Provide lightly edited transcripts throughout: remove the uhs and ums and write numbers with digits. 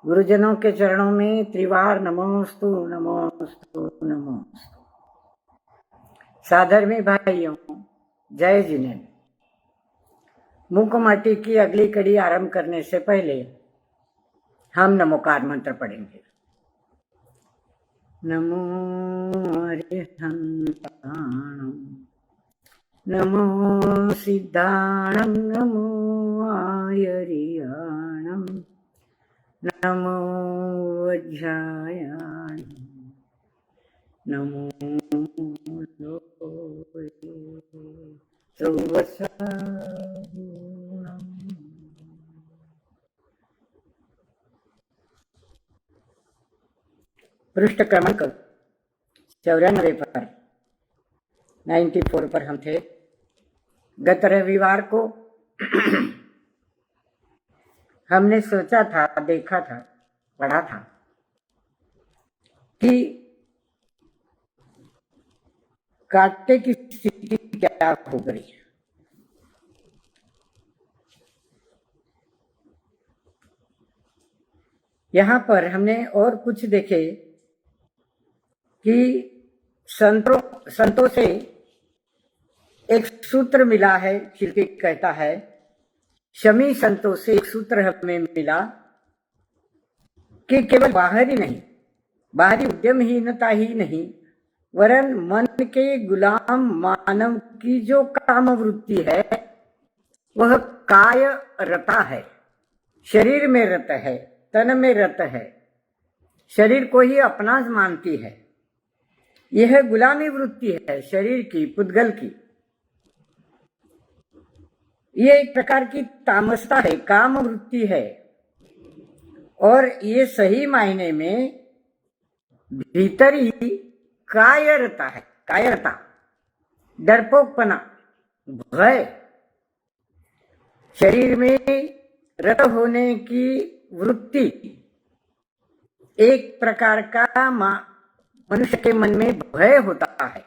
गुरुजनों के चरणों में त्रिवार नमोस्तु नमोस्तु नमोस्तु। साधर्मी भाइयों, जय जिनेन्द्र। मूक माटी की अगली कड़ी आरंभ करने से पहले हम नमोकार मंत्र पढ़ेंगे। नमो अरिहंताणं, नमो सिद्धाणं, नमो आयर्याणं, नमो वज्रायाणं, नमो सौवसागुणम्। पृष्ठ क्रमांक 94 पर 94 पर हम थे। गत रविवार को हमने सोचा था, देखा था, पढ़ा था कि कांटे की स्थिति क्या हो गई। यहां पर हमने और कुछ देखे कि संतों से एक सूत्र मिला है। शिल्पी कहता है, शमी संतों से एक सूत्र हमें मिला कि केवल बाहरी नहीं, बाहरी उद्यमहीनता ही नहीं, वरन मन के गुलाम मानव की जो काम वृत्ति है वह काय रता है, शरीर में रत है, तन में रत है, शरीर को ही अपना मानती है। यह गुलामी वृत्ति है शरीर की, पुद्गल की। ये एक प्रकार की तामसता है, काम वृत्ति है। और ये सही मायने में भीतरी कायरता है, कायरता, डरपोकपना, भय, शरीर में रत होने की वृत्ति एक प्रकार का मनुष्य के मन में भय होता है।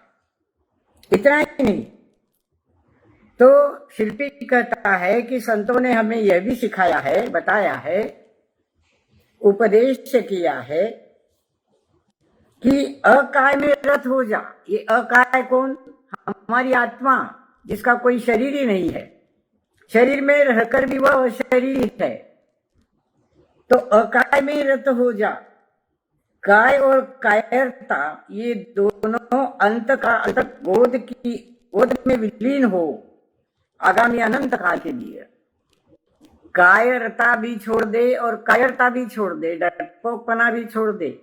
इतना ही नहीं, तो शिल्पी कहता है कि संतों ने हमें यह भी सिखाया है, बताया है, उपदेश किया है कि अकाय में रत हो जा। ये अकाय कौन? हमारी आत्मा, जिसका कोई शरीर ही नहीं है। शरीर में रहकर भी वह शरीर है, तो अकाय में रत हो जा। काय और कायरता ये दोनों अंत गोद में विलीन हो आगामी अनंत काल के लिए। कायरता भी छोड़ दे और कायरता भी छोड़ दे, डरपोकपना भी छोड़ दे,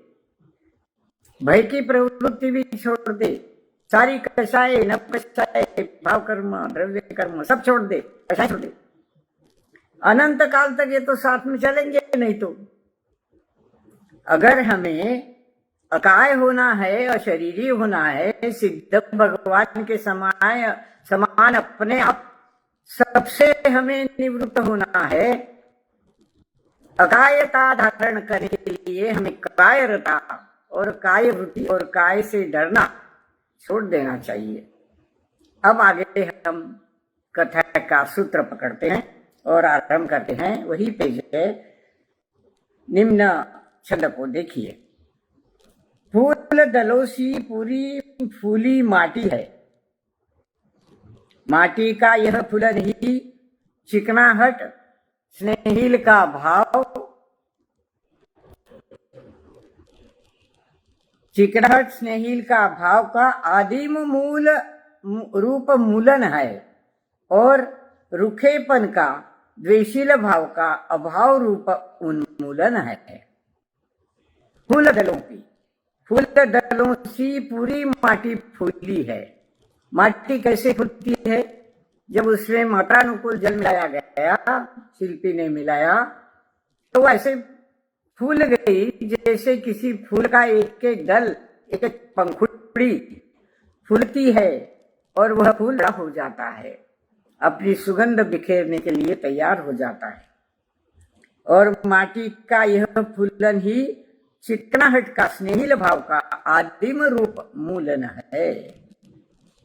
भय की प्रवृत्ति भी छोड़ दे, सारी कषाय न कषाय, भाव कर्म, द्रव्य कर्म सब छोड़ दे, कषाय छोड़ दे। अनंत काल तक ये तो साथ में चलेंगे नहीं। तो अगर हमें अकाय होना है, अशरीरी होना है, सिद्ध भगवान के समान अपने आप सबसे हमें निवृत्त होना है, अकायता धारण करने के लिए हमें कायरता और काय वृत्ति और काय से डरना छोड़ देना चाहिए। अब आगे हम कथा का सूत्र पकड़ते हैं और आरंभ करते हैं। वही पेज है, निम्न छंद को देखिए। फूल दलों सी पूरी फूली माटी है, माटी का यह फूलन ही चिकनाहट स्नेहिल का भाव, चिकनाहट स्नेहिल का भाव का आदिम मूल रूप मूलन है, और रुखेपन का द्वेषील भाव का अभाव रूप उन्मूलन है। फूल दलों सी पूरी माटी फूली है। माटी कैसे फूलती है? जब उसमें मात्रानुकूल जल मिलाया गया, शिल्पी ने मिलाया, तो ऐसे फूल गई जैसे किसी फूल का एक एक दल, एक एक पंखुड़ी फूलती है और वह फूल बड़ा हो जाता है, अपनी सुगंध बिखेरने के लिए तैयार हो जाता है। और माटी का यह फूलन ही चिकनाहट का स्नेहिल भाव का आदिम रूप मूलन है।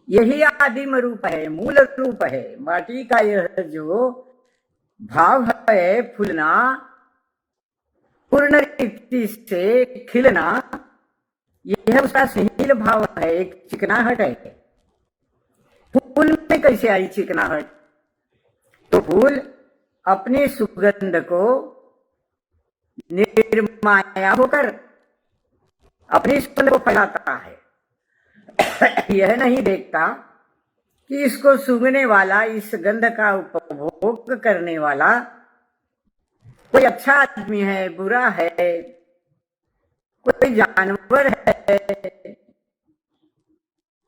यही आदिम रूप है, मूल रूप है। माटी का यह जो भाव है फूलना, पूर्ण रीति से खिलना, यह उसका स्नेहिल भाव है, एक चिकनाहट है। फूल में कैसे आई चिकनाहट? तो फूल अपनी सुगंध को निर्माया होकर अपनी सुगंध को फैलाता है। यह नहीं देखता कि इसको सूंघने वाला, इस गंध का उपभोग करने वाला कोई अच्छा आदमी है, बुरा है, कोई जानवर है,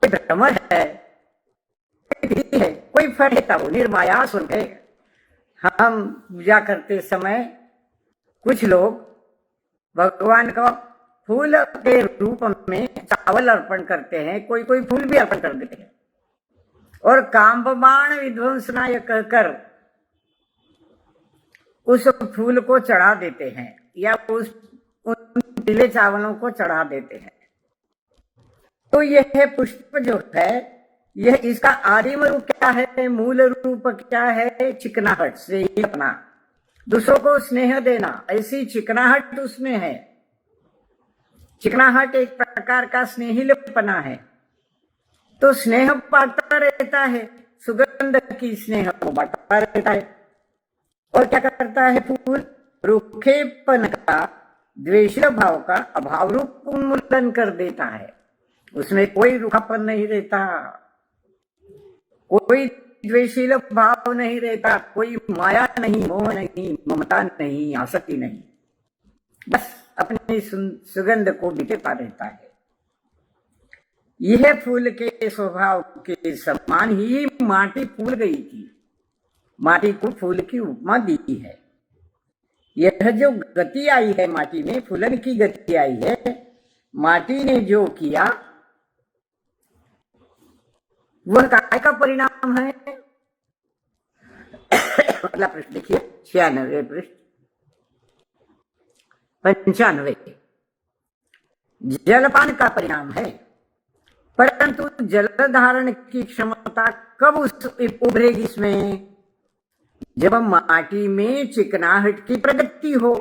कोई भ्रमर है, कोई फल है, वो निर्माया स्वरूप है। हम पूजा करते समय कुछ लोग भगवान का फूल के रूप में चावल अर्पण करते हैं, कोई कोई फूल भी अर्पण कर देते हैं, और कामबाण विध्वंसनाय कहकर उस फूल को चढ़ा देते हैं, या उन पीले चावलों को चढ़ा देते हैं। तो यह पुष्प जो है, यह इसका आदिम रूप क्या है, मूल रूप क्या है? चिकनाहट से ही अपना दूसरों को स्नेह देना, ऐसी चिकनाहट उसमें है। चिकनाहट एक प्रकार का स्नेहिलपना है। तो स्नेह बांटता रहता है, सुगंध की स्नेह को बांटता रहता है। और क्या करता है फूल? रूखेपन का, द्वेषील भाव का अभाव रूप उन्मूलन कर देता है। उसमें कोई रूखापन नहीं रहता, कोई द्वेषील भाव नहीं रहता, कोई माया नहीं, मोह नहीं, ममता नहीं, आसक्ति नहीं, बस अपनी सुगंध को बिखेरता रहता है। यह फूल के स्वभाव के समान ही माटी फूल गई थी। माटी को फूल की उपमा दी है। यह जो गति आई है माटी में, फूलन की गति आई है, माटी ने जो किया वह काय का परिणाम है? अगला प्रश्न देखिए, 96 पृष्ठ 95। जलपान का परिणाम है, परंतु जल धारण की क्षमता कब उभरेगी इसमें? जब माटी में चिकनाहट की प्रगति हो।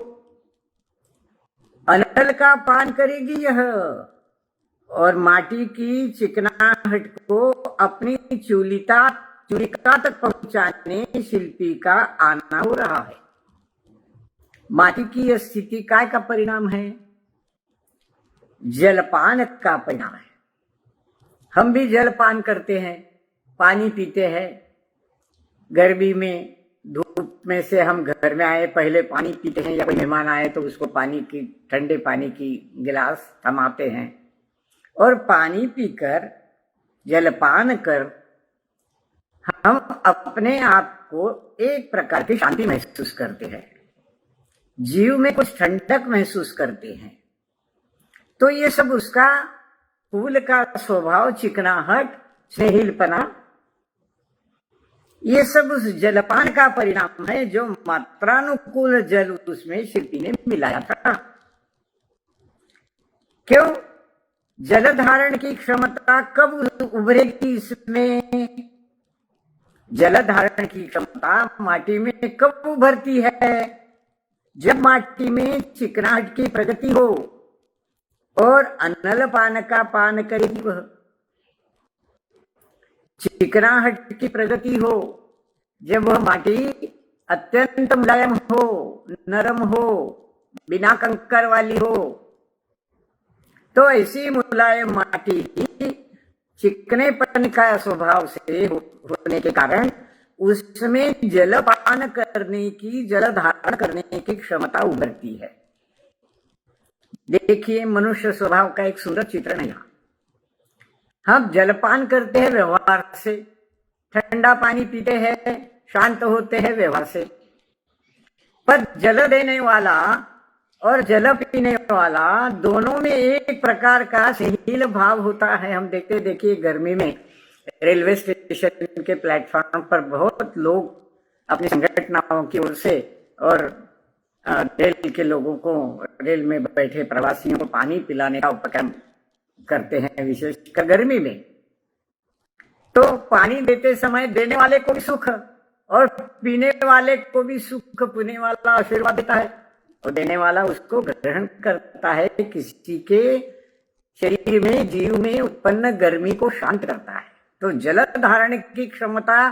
अनल का पान करेगी यह, और माटी की चिकनाहट को अपनी चूलिका तक पहुंचाने शिल्पी का आना हो रहा है। माटी की यह स्थिति काय का परिणाम है? जलपान का परिणाम है। हम भी जलपान करते हैं, पानी पीते हैं। गर्मी में धूप में से हम घर में आए, पहले पानी पीते हैं, या कोई मेहमान आए तो उसको पानी की, ठंडे पानी की गिलास थमाते हैं, और पानी पीकर, जलपान कर हम अपने आप को एक प्रकार की शांति महसूस करते हैं, जीव में कुछ ठंडक महसूस करते हैं। तो ये सब उसका फूल का स्वभाव, चिकनाहट, स्नेहिलपना, ये सब उस जलपान का परिणाम है जो मात्रानुकूल जल उसमें शिल्पी ने मिलाया था। क्यों? जल धारण की क्षमता कब उभरेगी इसमें? जल धारण की क्षमता माटी में कब उभरती है? जब माटी में चिकनाहट की प्रगति हो और अनल पान का पान करेगी वह। चिकनाहट की प्रगति हो, जब वह माटी अत्यंत मुलायम हो, नरम हो, बिना कंकर वाली हो, तो ऐसी मुलायम माटी चिकनेपन का स्वभाव से होने के कारण उसमें जलपान करने की, जल धारण करने की क्षमता उभरती है। देखिए, मनुष्य स्वभाव का एक सुंदर चित्रण है यहाँ। हम जलपान करते हैं व्यवहार से, ठंडा पानी पीते हैं, शांत होते हैं व्यवहार से, पर जल देने वाला और जल पीने वाला दोनों में एक प्रकार का स्नेहिल भाव होता है। हम देखिए गर्मी में रेलवे स्टेशन के प्लेटफॉर्म पर बहुत लोग अपनी संगठनाओं की ओर से और रेल के लोगों को, रेल में बैठे प्रवासियों को पानी पिलाने का उपक्रम करते हैं, विशेषकर गर्मी में। तो पानी देते समय देने वाले को भी सुख और पीने वाले को भी सुख, पीने वाला आशीर्वाद देता है। और देने वाला उसको ग्रहण करता है। किसी के शरीर में, जीव में उत्पन्न गर्मी को शांत करता है। तो जल धारण की क्षमता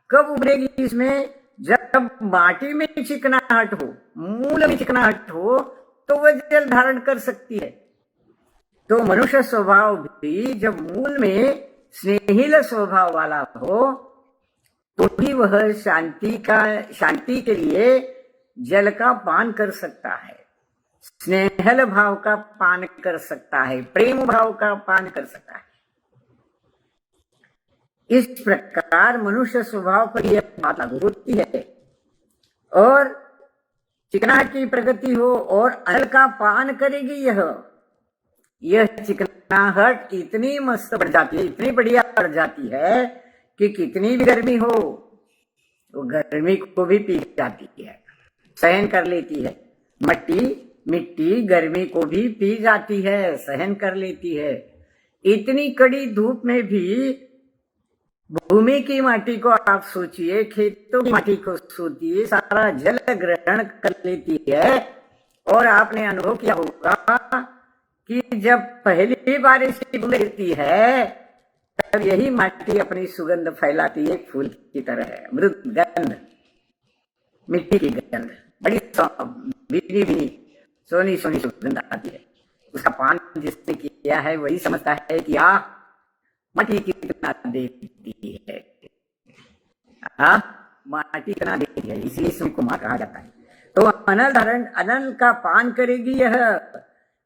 कब उभरेगी इसमें? जब माटी में चिकनाहट हो, मूल में चिकनाहट हो, तो वह जल धारण कर सकती है। तो मनुष्य स्वभाव भी जब मूल में स्नेहिल स्वभाव वाला हो, तो ही वह शांति के लिए जल का पान कर सकता है, स्नेहल भाव का पान कर सकता है, प्रेम भाव का पान कर सकता है। इस प्रकार मनुष्य स्वभाव पर यह बात लागू होती है। और चिकनाहट की प्रगति हो और अनल का पान करेगी यह चिकनाहट इतनी मस्त बढ़ जाती है, इतनी बढ़िया बढ़ जाती है कि कितनी भी गर्मी हो वो गर्मी को भी पी जाती है, सहन कर लेती है। मिट्टी गर्मी को भी पी जाती है, सहन कर लेती है। इतनी कड़ी धूप में भी भूमि की माटी को आप सोचिए, खेतों की माटी को सोचिए, सारा जल ग्रहण कर लेती है। और आपने अनुभव किया होगा कि जब पहली बारिश की बूंद गिरती है, तब यही माटी अपनी सुगंध फैलाती है, फूल की तरह है, मृद गंध, मिट्टी की गंध, बड़ी भीनी सोनी सुगंध आती है। उसका पान जिसने किया है वही समझता है कि माटी कितना देती है, माटी कितना देती है, इसलिए इसको माँ कहा जाता है। तो अनल का पान करेगी यह,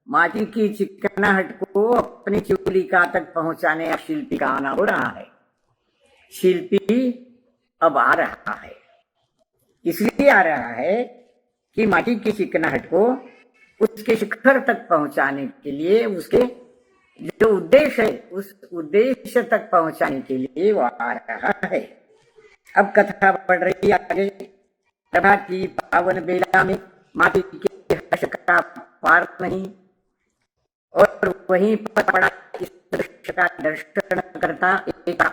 माटी की चिकनाहट को अपनी चूलिका तक पहुंचाने अब शिल्पी का आना हो रहा है। शिल्पी अब आ रहा है, इसलिए आ रहा है कि माटी की चिकनाहट को उसके शिखर तक पहुंचाने के लिए, उसके जो उद्देश्य है उस उद्देश्य तक पहुंचाने के लिए वो आ रहा है। अब कथा बढ़ रही है आगे। प्रभा की पावन बेला में माटी के हर्ष का पार नहीं, और वहीं पर पड़ा इस दृश्य का दर्शन करता एक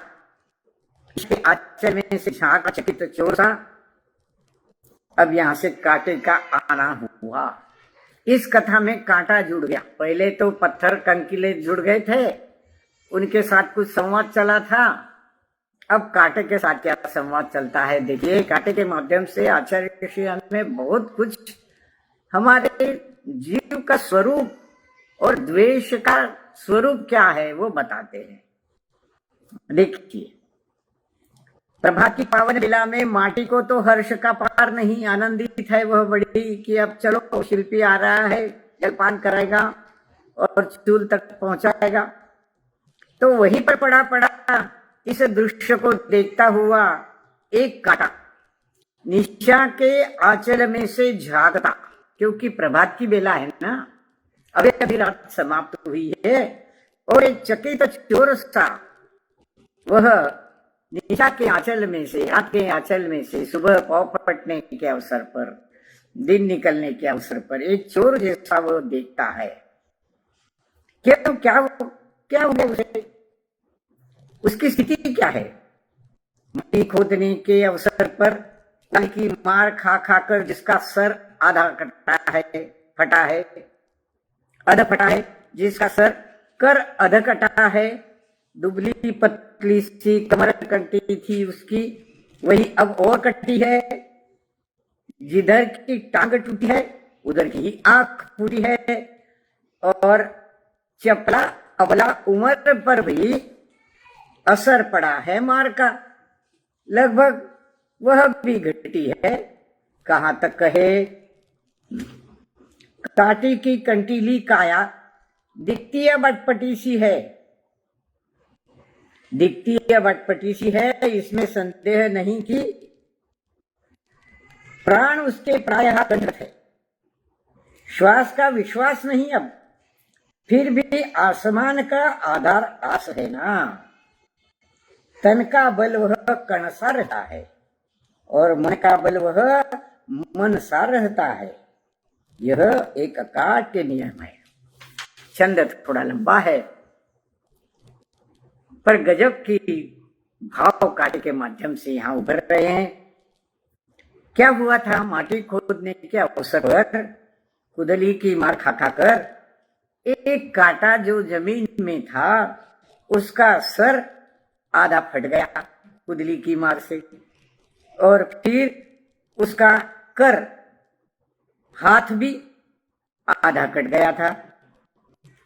इसके आश्चर्य में से झांका चकित चोर सा अब यहां से कांटे का आना हुआ। इस कथा में कांटा जुड़ गया। पहले तो पत्थर कंकीले जुड़ गए थे, उनके साथ कुछ संवाद चला था। अब कांटे के साथ क्या संवाद चलता है देखिए। कांटे के माध्यम से आचार्य ऋषि हमें बहुत कुछ हमारे जीव का स्वरूप और द्वेष का स्वरूप क्या है वो बताते हैं। देखिए, प्रभा की पावन बेला में माटी को तो हर्ष का पार नहीं, आनंदित है वह बड़ी कि अब चलो शिल्पी आ रहा है, जलपान कराएगा और चूल तक पहुंचाएगा। तो वहीं पर पड़ा इस दृश्य को देखता हुआ एक कांटा निशा के आंचल में से झांकता, क्योंकि प्रभात की बेला है ना, अभी रात समाप्त हुई है। और एक चकित चोर सा वह निशा के आंचल में से, रात के आंचल में से सुबह पाँव फटने के अवसर पर, दिन निकलने के अवसर पर एक चोर जैसा वो देखता है। क्या हुआ उसे? उसकी स्थिति क्या है? मिट्टी खोदने के अवसर पर ताली की मार खा कर जिसका सर आधा फटा है, जिसका सर कर अध कटा है, दुबली पतली सी कमर कटी थी उसकी, वही अब और कटी है। जिधर की टांग टूटी है उधर की आंख फूटी है, और चपला अबला उम्र पर भी असर पड़ा है मार का, लगभग वह भी घटी है। कहां तक कहे, काटी की कंटीली काया दिखती है बटपटी सी है, इसमें संदेह नहीं कि प्राण उसके प्रायः कंठस्थ है। श्वास का विश्वास नहीं, अब फिर भी आसमान का आधार आस है ना। तन का बल वह कण सा रहता है और मन का बल वह मन सा रहता है। यह एक अकाट्य नियम है। छंद थोड़ा लंबा है पर गजब की भाव काटे के माध्यम से यहां उभर रहे हैं। क्या हुआ था? माटी खोदने के अवसर पर कुदली की मार खा खाकर एक कांटा जो जमीन में था उसका सर आधा फट गया कुदली की मार से, और फिर उसका कर हाथ भी आधा कट गया था,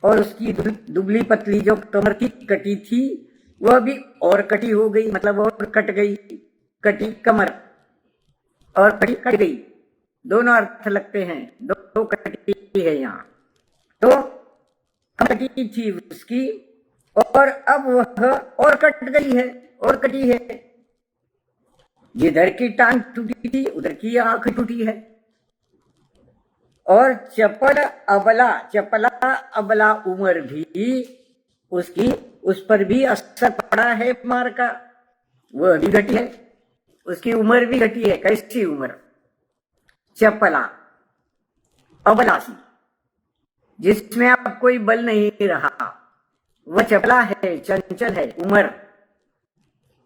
और उसकी दुबली पतली जो कमर की कटी थी वह भी और कटी हो गई, मतलब और कट गई, कटी कमर और कटी कट गई, दोनों अर्थ लगते हैं, दो कटी है यहाँ। तो कटी थी उसकी और अब वह और कट गई है और कटी है। जिधर की टांग टूटी थी उधर की आंख टूटी है। और चपला अबला उम्र भी उसकी, उस पर भी असर पड़ा है मार का, वह भी घटी है, उसकी उम्र भी घटी है। कैसी उम्र? चपला अबला सी, जिसमें अब कोई बल नहीं रहा, वह चपला है, चंचल है।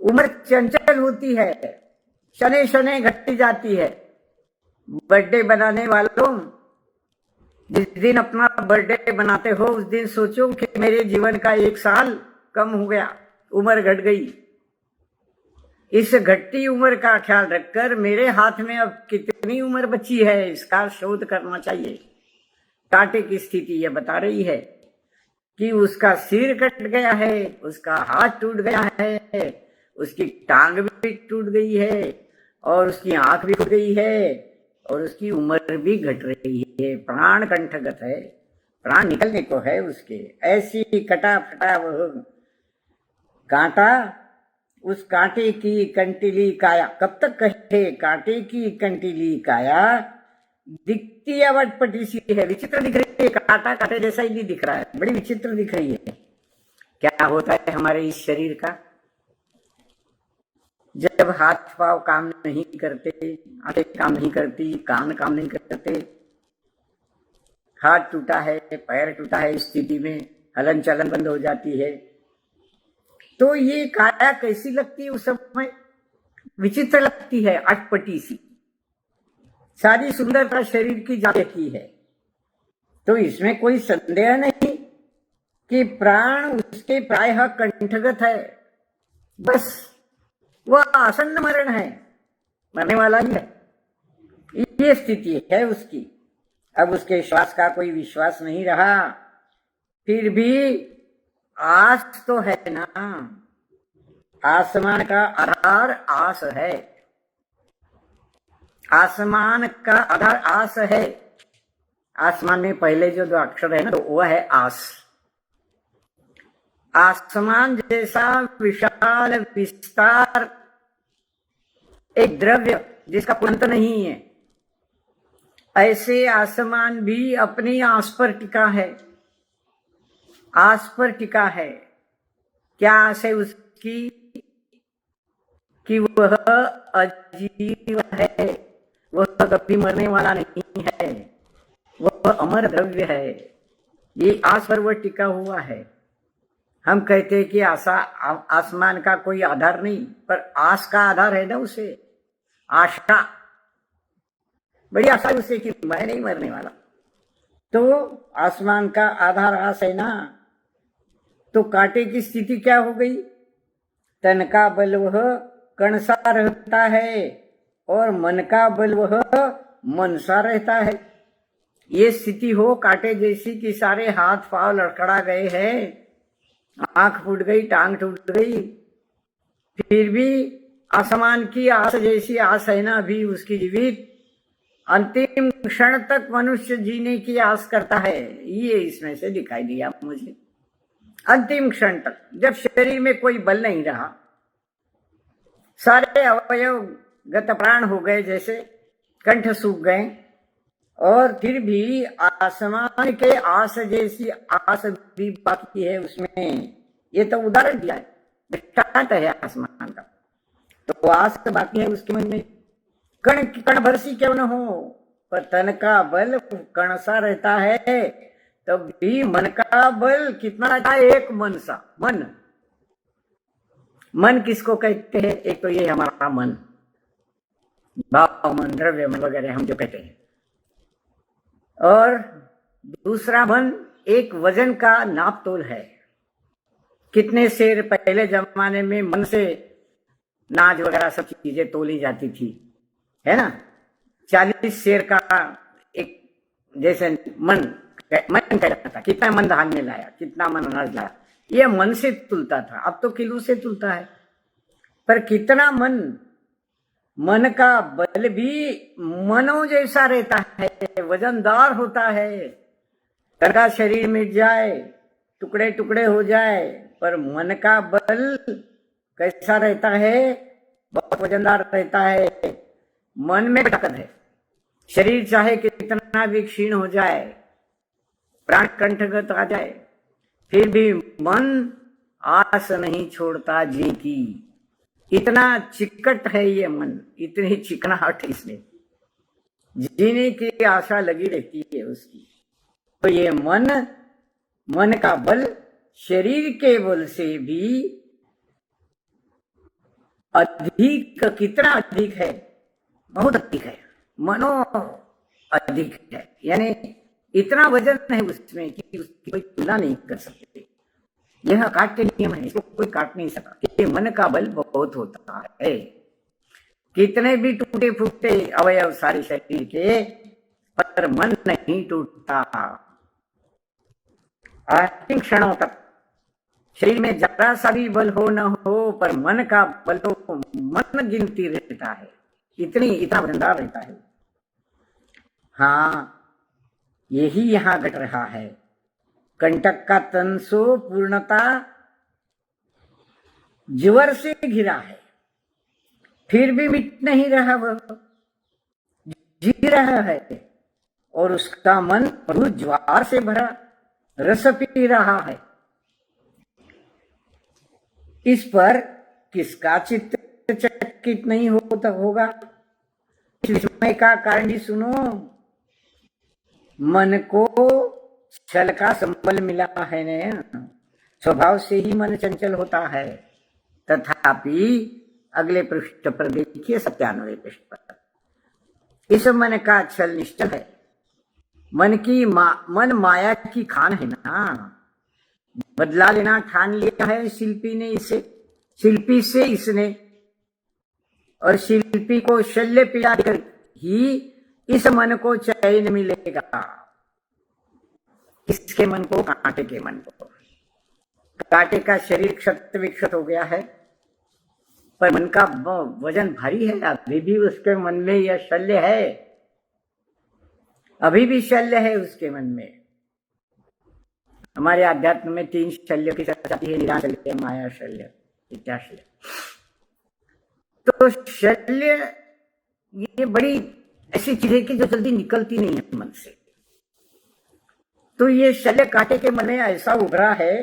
उम्र चंचल होती है, शने शने घटती जाती है। बर्थडे बनाने वालों, जिस दिन अपना बर्थडे बनाते हो उस दिन सोचो कि मेरे जीवन का 1 साल कम हो गया, उम्र घट गई। इस घटती उम्र का ख्याल रखकर मेरे हाथ में अब कितनी उम्र बची है इसका शोध करना चाहिए। कांटे की स्थिति यह बता रही है कि उसका सिर कट गया है, उसका हाथ टूट गया है, उसकी टांग भी टूट गई है, और उसकी आंख भी टूट गई है, और उसकी उम्र भी घट रही है। प्राण कंठगत है, प्राण निकलने को है उसके। ऐसी कटा फटा वह कांटा, उस कांटे की कंटीली काया। कब तक कहे? कांटे की कंटीली काया दिखती अवटपटी सी है, विचित्र दिख रही है। कांटा कांटे जैसा ही नहीं दिख रहा है, बड़ी विचित्र दिख रही है। क्या होता है हमारे इस शरीर का? जब हाथ पांव काम नहीं करते, आंखें काम नहीं करती, कान काम नहीं करते, हाथ टूटा है, पैर टूटा है, इस स्थिति में हलन चलन बंद हो जाती है, तो ये काया कैसी लगती है? उस समय विचित्र लगती है, अटपटी सी। सारी सुंदरता शरीर की जाती है। तो इसमें कोई संदेह नहीं कि प्राण उसके प्रायः कंठगत है, बस वह आसन्न मरण है, मरने वाला ही है। ये स्थिति है उसकी। अब उसके श्वास का कोई विश्वास नहीं रहा, फिर भी आस तो है ना। आसमान का आधार आस है, आसमान का आधार आस है। आसमान में पहले जो 2 अक्षर है ना, तो वह है आस। आसमान जैसा विशाल विस्तार, एक द्रव्य जिसका अंत नहीं है, ऐसे आसमान भी अपनी आस पर टिका है, आस पर टिका है। क्या आस है उसकी? कि वह अजीव है, वह कभी मरने वाला नहीं है, वह अमर द्रव्य है। ये आस पर वह टिका हुआ है। हम कहते हैं कि आसमान का कोई आधार नहीं, पर आस का आधार है ना उसे, आशा, बड़ी आशा उसे कि मैं नहीं मरने वाला। तो आसमान का आधार आस है ना। तो कांटे की स्थिति क्या हो गई? तन का बल वह कण सा रहता है और मन का बल वह मन सा रहता है। ये स्थिति हो कांटे जैसी कि सारे हाथ पांव लड़खड़ा गए हैं, आंख फूट गई, टांग टूट गई, फिर भी आसमान की आस जैसी आस है ना अभी उसकी जीवित। अंतिम क्षण तक मनुष्य जीने की आस करता है, ये इसमें से दिखाई दिया मुझे। अंतिम क्षण तक, जब शरीर में कोई बल नहीं रहा, सारे अवयव गत प्राण हो गए, जैसे कंठ सूख गए, और फिर भी आसमान के आस जैसी आस भी बाकी है उसमें। ये तो उदाहरण दिया है, दृष्टांत है आसमान का। तो आस बाकी है उसके मन में। कण भर सी क्यों न हो, पर तन का बल कण सा रहता है, तब भी मन का बल कितना रहता है? एक मन सा। मन किसको कहते हैं? एक तो ये हमारा मन, भाव मन, द्रव्य मन वगैरह हम जो कहते हैं, और दूसरा मन एक वजन का नाप तोल है। कितने शेर पहले जमाने में मन से नाज वगैरह सब चीजें तोली जाती थी, है ना। 40 शेर का एक जैसे मन कहता था, कितना मन धान्य लाया, कितना मन अनाज लाया, ये मन से तुलता था। अब तो किलो से तुलता है। पर कितना मन का बल भी मनो जैसा रहता है, वजनदार होता है। तनका शरीर मिट जाए, टुकड़े टुकड़े हो जाए, पर मन का बल कैसा रहता है? बहुत वजनदार रहता है। मन में ताकत है। शरीर चाहे कितना भी क्षीण हो जाए, प्राण कंठगत आ जाए, फिर भी मन आस नहीं छोड़ता जी की। इतना चिकट है ये मन, इतनी चिकनाहट इसमें, जीने की आशा लगी रहती है उसकी। तो ये मन का बल शरीर के बल से भी अधिक, कितना अधिक है? बहुत अधिक है। मनो अधिक है, यानी इतना वजन है उसमें कि उसकी कोई तुलना नहीं कर सकते। यह काट के नियम है, इसको कोई काट नहीं सका कि मन का बल बहुत होता है। कितने भी टूटे फूटे अवयव सारे शरीर के, पर मन नहीं टूटता। अंतिम क्षणों तक शरीर में जरा सा भी बल हो न हो, पर मन का बल तो मन गिनती रहता है। इतना वजनदार रहता है। हाँ, यही यहां घट रहा है। कंटक का तन सो पूर्णता ज्वर से घिरा है, फिर भी मिट नहीं रहा, वह जी रहा है। और उसका मन मधुर ज्वार से भरा रस पी रहा है। इस पर किसका चित्त चकित नहीं होता होगा? इस विस्मय का कारण भी सुनो। मन को छल का संबल मिला है न, स्वभाव से ही मन चंचल होता है। तथापि अगले पृष्ठ पर देखिए, 97वें पृष्ठ पर, इस मन का छल निश्चल है। मन माया की खान है ना। बदला लेना ठान लिया है शिल्पी से इसने, और शिल्पी को शल्य पीड़ा देकर ही इस मन को चैन मिलेगा। इसके मन को, कांटे के मन को। कांटे का शरीर क्षत विक्षत हो गया है, पर मन का वजन भारी है। अभी भी उसके मन में यह शल्य है, अभी भी शल्य है उसके मन में। हमारे अध्यात्म में 3 शल्यों की चर्चा है, निराशल्य, माया शल्य, इत्याशल्य। तो शल्य ये बड़ी ऐसी चीज है कि जो जल्दी निकलती नहीं है मन से। तो ये शल्य कांटे के मन में ऐसा उभरा है,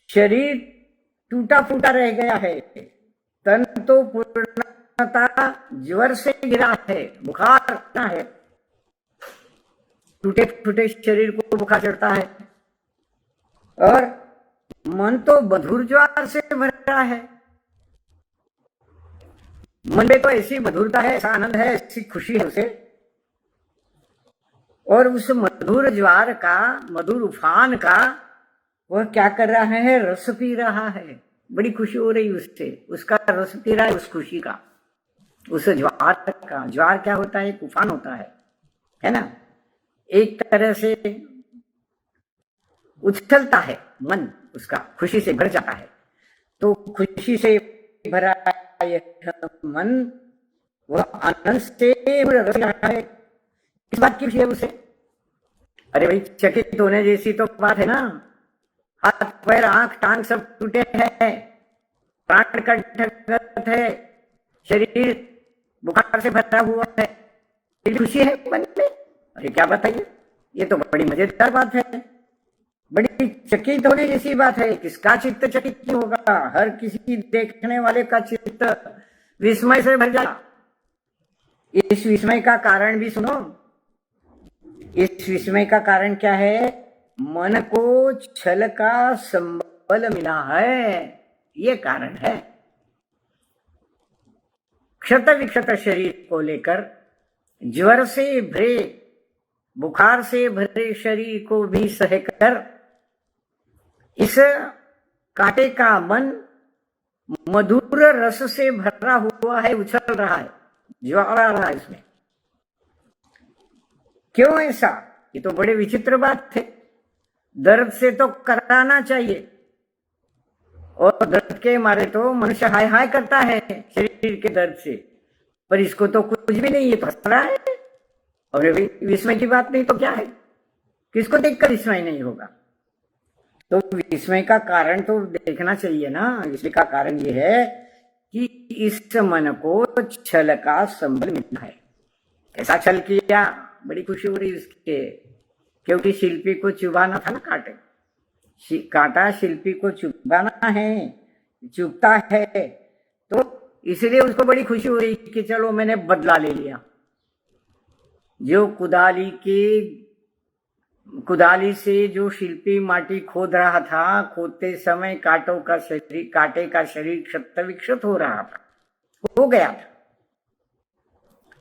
शरीर टूटा फूटा रह गया है, तन तो पूर्णता ज्वर से गिरा है, बुखार है। टूटे फूटे शरीर को बुखार चढ़ता है, और मन तो मधुर ज्वार से भरा है। मन में तो ऐसी मधुरता है, ऐसा आनंद है, ऐसी खुशी है उसे। और उस मधुर ज्वार का, मधुर उफान का वह क्या कर रहा है? रस पी रहा है। बड़ी खुशी हो रही उससे, उसका रस पी रहा है, उस खुशी का, उस ज्वार का। ज्वार क्या होता है? एक उफान होता है ना। एक तरह से उछलता है मन, उसका खुशी से भर जाता है। तो खुशी से भरा यह मन वह आनंद से रस रहा है। किस बात की खुशी है उसे? अरे भाई, चकित होने जैसी तो बात है ना। हाथ पैर आंख टांग सब टूटे हैं, प्राण कंठगत है, शरीर बुखार से भरा हुआ है, खुशी है मन में। अरे क्या बताइए, ये तो बड़ी मजेदार बात है, बड़ी चकित होने जैसी बात है। किसका चित्त चकित नहीं होगा? हर किसी देखने वाले का चित्त विस्मय से भर जाएगा। इस विस्मय का कारण भी सुनो। इस विस्मय का कारण क्या है? मन को छल का संबल मिला है, ये कारण है। क्षत विक्षत शरीर को लेकर ज्वर से भरे बुखार से भरे शरीर को भी सहकर इस कांटे का मन मधुर रस से भरा हुआ है, उछल रहा है, ज्वाला रहा है इसमें। क्यों ऐसा? ये तो बड़े विचित्र बात है। दर्द से तो कराना चाहिए, और दर्द के मारे तो मनुष्य हाय हाय करता है शरीर के दर्द से, पर इसको तो कुछ भी नहीं, ये तो हंस रहा है। और विस्मय की बात नहीं तो क्या है? किसको देखकर विस्मय नहीं होगा? तो विस्मय का कारण तो देखना चाहिए ना। विस्मय का कारण ये है कि इस मन को छल का संबल मिला है। कैसा छल किया? बड़ी खुशी हो रही इसके, क्योंकि शिल्पी को चुभाना था ना कांटे। कांटा शिल्पी को चुभाना है, चुभता है, तो इसलिए उसको बड़ी खुशी हो रही कि चलो मैंने बदला ले लिया। जो कुदाली से जो शिल्पी माटी खोद रहा था, खोदते समय कांटे का शरीर क्षत विक्षत हो रहा था, हो गया था।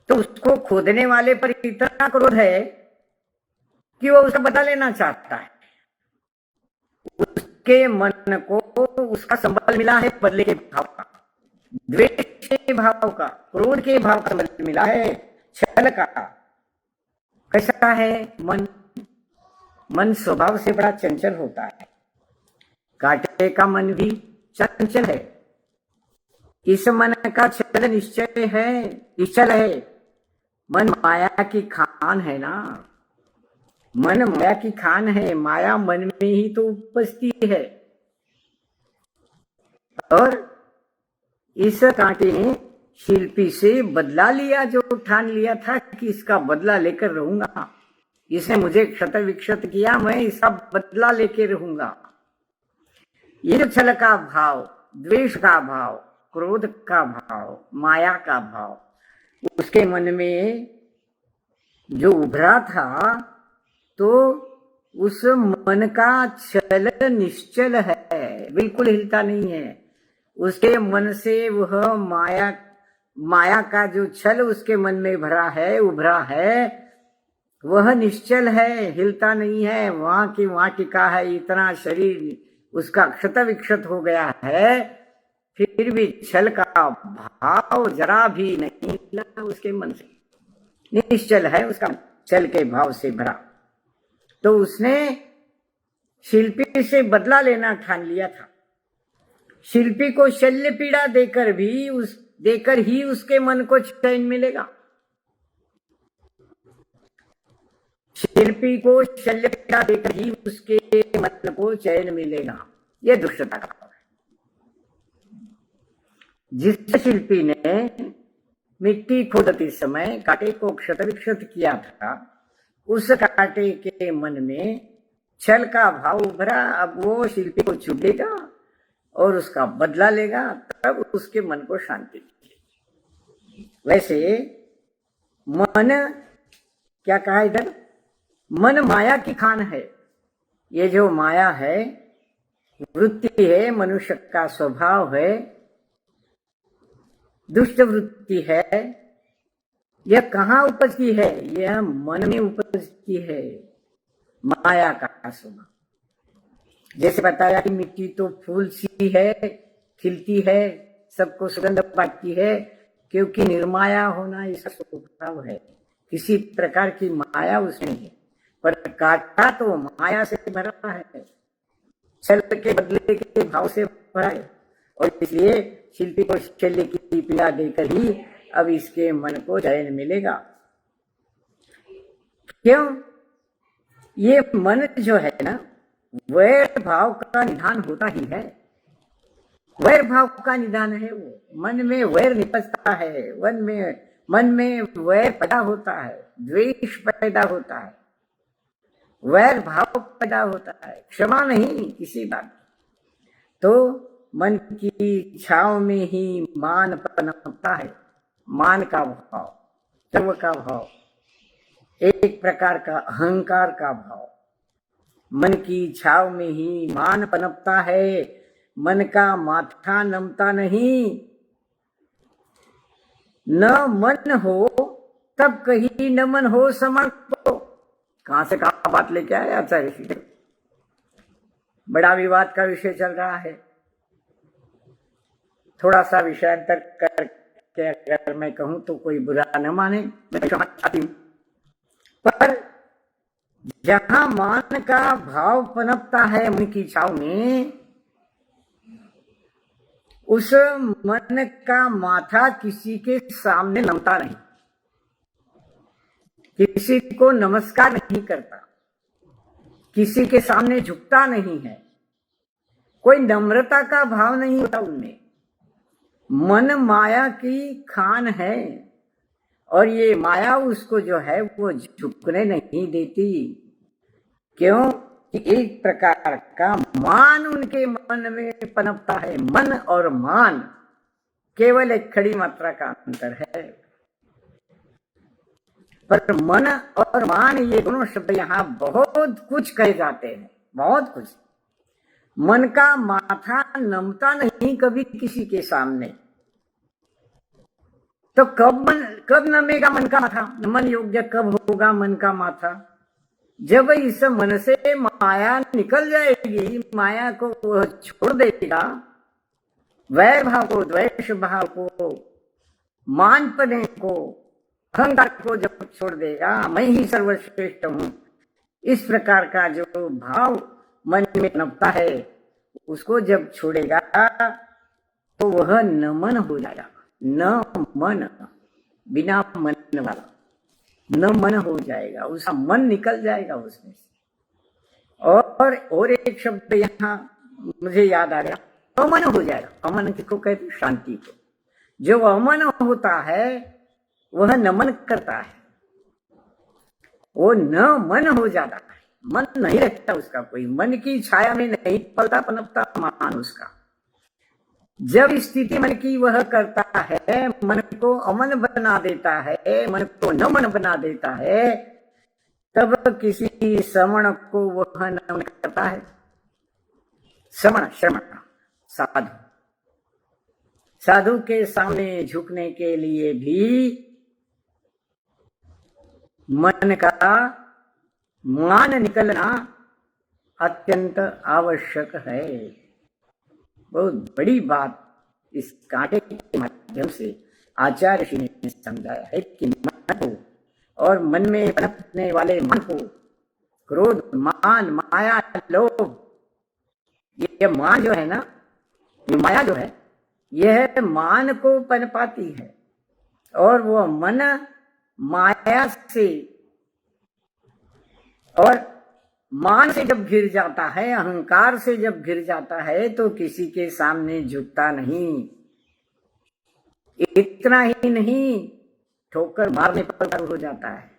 तो उसको खोदने वाले पर इतना क्रोध है कि वो उसका बदला लेना चाहता है। उसके मन को उसका संबल मिला है बदले के भाव का, द्वेष के भाव का, क्रोध के भाव का संबल मिला है, छल का। कैसा है मन स्वभाव से बड़ा चंचल होता है। कांटे का मन भी चंचल है। इस मन का छल निश्चल है। मन माया की खान है ना। मन माया की खान है, माया मन में ही तो उपस्थित है। और इस कांटे ने शिल्पी से बदला लिया, जो ठान लिया था कि इसका बदला लेकर रहूंगा, इसने मुझे क्षत विक्षत किया, मैं इसका बदला लेके रहूंगा। ये जो छल का भाव, द्वेष का भाव, क्रोध का भाव, माया का भाव उसके मन में जो उभरा था, तो उस मन का छल निश्चल है, बिल्कुल हिलता नहीं है। उसके मन से वह माया का जो छल उसके मन में भरा है, उभरा है, वह निश्चल है, हिलता नहीं है, वहां की वहां टिका है। इतना शरीर उसका क्षत विक्षत हो गया है, फिर भी छल का भाव जरा भी नहीं हिला उसके मन से, निश्चल है, उसका छल के भाव से भरा। तो उसने शिल्पी से बदला लेना ठान लिया था। शिल्पी को शल्य पीड़ा देकर ही उसके मन को चैन मिलेगा। शिल्पी को शल्य पीड़ा देकर ही उसके मन को चैन मिलेगा। यह दुष्टता का भाव है। जिस शिल्पी ने मिट्टी खोदते समय कांटे को क्षत विक्षत किया था, उस कांटे के मन में छल का भाव उभरा। अब वो शिल्पी को चुभेगा और उसका बदला लेगा, तब उसके मन को शांति मिलेगी। वैसे मन, क्या कहा इधर, मन माया की खान है। ये जो माया है, वृत्ति है, मनुष्य का स्वभाव है, दुष्ट वृत्ति है, यह कहाँ उपजती है? यह मन में उपजती है, माया का स्वभाव। जैसे बताया कि मिट्टी तो फूल सी है, खिलती है, सबको सुगंध पाती है, क्योंकि निर्माया होना इसका स्वभाव है, किसी प्रकार की माया उसमें है। पर कांटा तो माया से भरा है, छल के बदले के भाव से भरा है, और इसलिए शिल्पी को शल्य की पीड़ा देकर ही अब इसके मन को चैन मिलेगा। क्यों? ये मन जो है ना, वैर भाव का निधान होता ही है। वैर भाव का निधान है वो। मन में वैर निपजता है, मन में वैर पैदा होता है, द्वेष पैदा होता है, वैर भाव पैदा होता है, क्षमा नहीं किसी बात। तो मन की छाव में ही मान पनपता है, मान का भाव, गर्व का भाव, एक प्रकार का अहंकार का भाव। मन की छाव में ही मान पनपता है, मन का माथा नमता नहीं। न मन हो तब कहीं न मन हो समान को, कहां से कहां बात लेके आए आचार्य श्री, बड़ा विवाद का विषय चल रहा है। थोड़ा सा विषयांतर करके अगर मैं कहूं तो कोई बुरा न माने, मैं क्षमा चाहती हूं। पर जहां मान का भाव पनपता है मन की छाव में, उस मन का माथा किसी के सामने नमता नहीं, किसी को नमस्कार नहीं करता, किसी के सामने झुकता नहीं है, कोई नम्रता का भाव नहीं होता उनमें। मन माया की खान है और ये माया उसको जो है वो झुकने नहीं देती। क्यों? कि एक प्रकार का मान उनके मन में पनपता है। मन और मान केवल एक खड़ी मात्रा का अंतर है, पर मन और मान ये दोनों शब्द यहां बहुत कुछ कहे जाते हैं, बहुत कुछ। मन का माथा नमता नहीं कभी किसी के सामने, तो कब नमेगा मन का माथा? नमन योग्य कब होगा मन का माथा? जब इस मन से माया निकल जाएगी, माया को छोड़ देगा, वैर भाव को, द्वेष भाव को, मान पने को, अहंकार को जब छोड़ देगा, मैं ही सर्वश्रेष्ठ हूं, इस प्रकार का जो भाव मन में नपता है, उसको जब छोड़ेगा तो वह नमन हो जाएगा। न मन, बिना मन वाला न मन हो जाएगा, उसका मन निकल जाएगा उसमें से। और एक शब्द यहां मुझे याद आ गया, अमन हो जाएगा। अमन किसको कहते? शांति को। जो अमन होता है वह नमन करता है, वो न मन हो जाता है, मन नहीं रहता उसका, कोई मन की छाया में नहीं पलता पनपता मान उसका। जब स्थिति मन की वह करता है, मन को अमन बना देता है, मन को नमन बना देता है, तब किसी श्रमण को वह नमन करता है। श्रमण, श्रमण साधु, साधु के सामने झुकने के लिए भी मन का मान निकलना अत्यंत आवश्यक है। बहुत बड़ी बात इस कांटे के माध्यम से आचार्य श्री ने समझाया है कि मन को और मन में पनपने वाले मन को, क्रोध, मान, माया, लोभ, ये मान जो है ना, ये माया जो है, यह मान को पनपाती है। और वो मन माया से और मान से जब घिर जाता है, अहंकार से जब घिर जाता है, तो किसी के सामने झुकता नहीं। इतना ही नहीं, ठोकर मारने पर हो जाता है।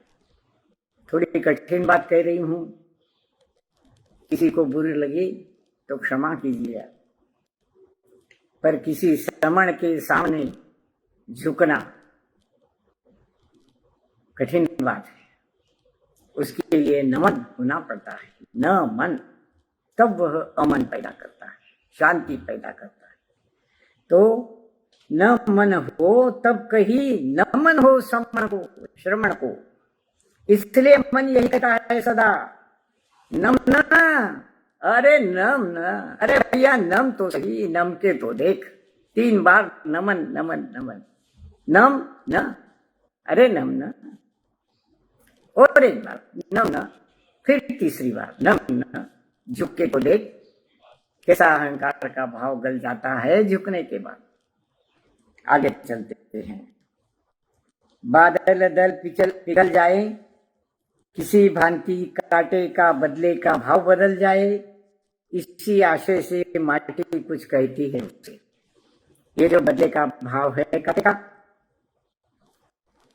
थोड़ी कठिन बात कह रही हूं, किसी को बुरी लगी तो क्षमा कीजिए, पर किसी श्रमण के सामने झुकना कठिन बात है। उसके लिए नमन होना पड़ता है, न मन, तब वह अमन पैदा करता है, शांति पैदा करता है। तो न मन हो तब कहीं नमन हो श्रमण को, श्रमण को। इसलिए मन यही कहता है सदा, नम न, अरे नम न, अरे भैया नम तो सही, नम के तो देख। 3 बार नमन नमन नमन, नम न, अरे नम न, और एक बार नम न, फिर तीसरी बार नम न, झुक के तो देख। कैसा अहंकार का भाव गल जाता है झुकने के बाद। आगे चलते हैं। बादल दल पिघल जाए, किसी भांति कांटे का बदले का भाव बदल जाए, इसी आशय से माटी कुछ कहती है। ये जो बदले का भाव है कांटे का,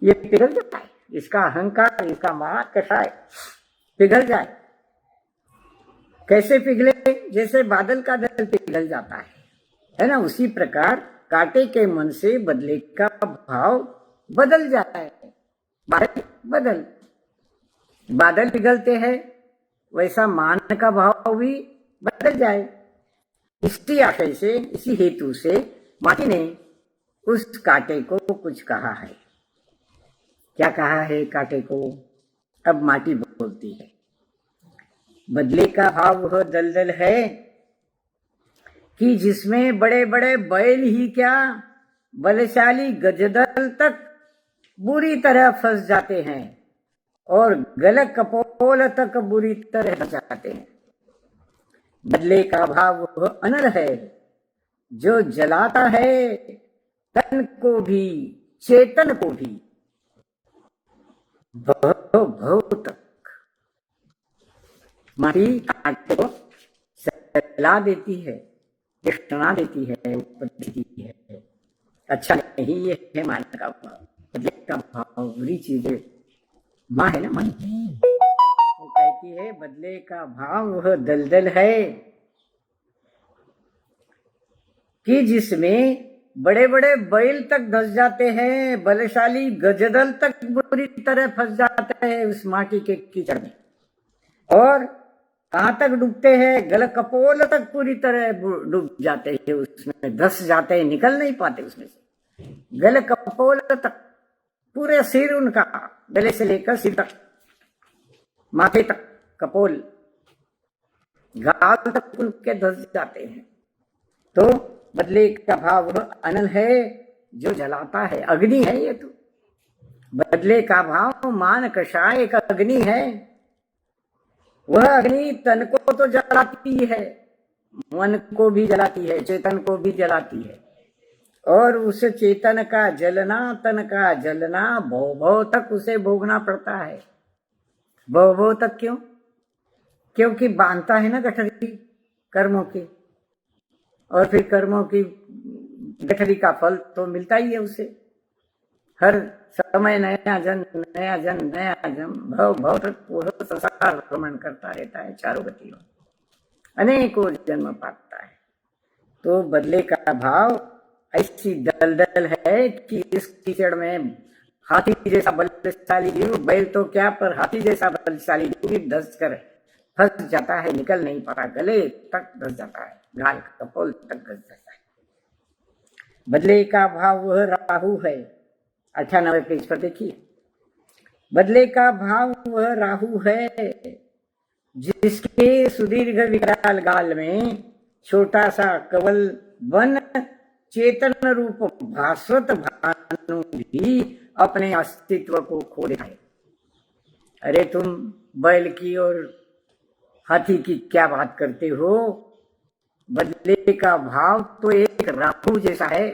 ये पिघल जाता है। इसका अहंकार, इसका मान कैसा है, पिघल जाए। कैसे पिघले? जैसे बादल का दल पिघल जाता है ना, उसी प्रकार कांटे के मन से बदले का भाव बदल जाता है। बादल पिघलते हैं, वैसा मान का भाव भी बदल जाए। इसी आशय से, इसी हेतु से माटी ने उस कांटे को कुछ कहा है। क्या कहा है कांटे को? अब माटी बोलती है, बदले का भाव वह दलदल है कि जिसमें बड़े बड़े बैल ही क्या, बलशाली गजदल तक बुरी तरह फंस जाते हैं और गलत कपोल तक बुरी तरह फंस जाते हैं। बदले का भाव वह अनल है जो जलाता है तन को भी चेतन को भी भव भव तक। माटी आटे को जला देती है, सुना देती है, ऊपर देती है, अच्छा नहीं ये है मान का भाव। बदले का भाव बुरी चीज है, माँ है ना मन, वो कहती है बदले का भाव वह दलदल है कि जिसमें बड़े बड़े बैल तक धस जाते हैं, बलशाली गजदल तक बुरी तरह फंस जाते हैं उस माटी के कीचड़ में, और कहां तक डूबते हैं, गल कपोल तक पूरी तरह डूब जाते हैं, उसमें धस जाते हैं, निकल नहीं पाते उसमें से। गल कपोल तक, पूरे सिर उनका, गले से लेकर सिर तक, माथे तक कपोल, गाल तक उनके धस जाते हैं। तो बदले का भाव वह अनल है जो जलाता है, अग्नि है ये तो। बदले का भाव मान कषाय एक अग्नि है, वह अग्नि तन को तो जलाती है, मन को भी जलाती है, चेतन को भी जलाती है, और उस चेतन का जलना, तन का जलना भव भव तक उसे भोगना पड़ता है। भव भव तक क्यों? क्योंकि बांधता है ना गठरी कर्मों की, और फिर कर्मों की गठरी का फल तो मिलता ही है उसे। हर समय नया जन्म नया जन्म नया जन्म, भव भव तक वह संसार भ्रमण करता रहता है, चारों गतियों अनेकों जन्म पाता है। तो बदले का भाव ऐसी दलदल है कि इस कीचड़ में हाथी जैसा बलशाली जीव, बैल तो क्या पर हाथी जैसा बलशाली जीव धस कर फंस जाता है, निकल नहीं पाता, गले तक धस जाता है, गाल कपोल तक धस जाता है। बदले का भाव वह राहु है। 98 पेज पर देखिए, बदले का भाव वह राहु है जिसके सुदीर्घ विकराल गाल में छोटा सा कवल बन चेतन रूप भास्वत भानु भी अपने अस्तित्व को खो देता है। अरे तुम बैल की और हाथी की क्या बात करते हो? बदले का भाव तो एक राहु जैसा है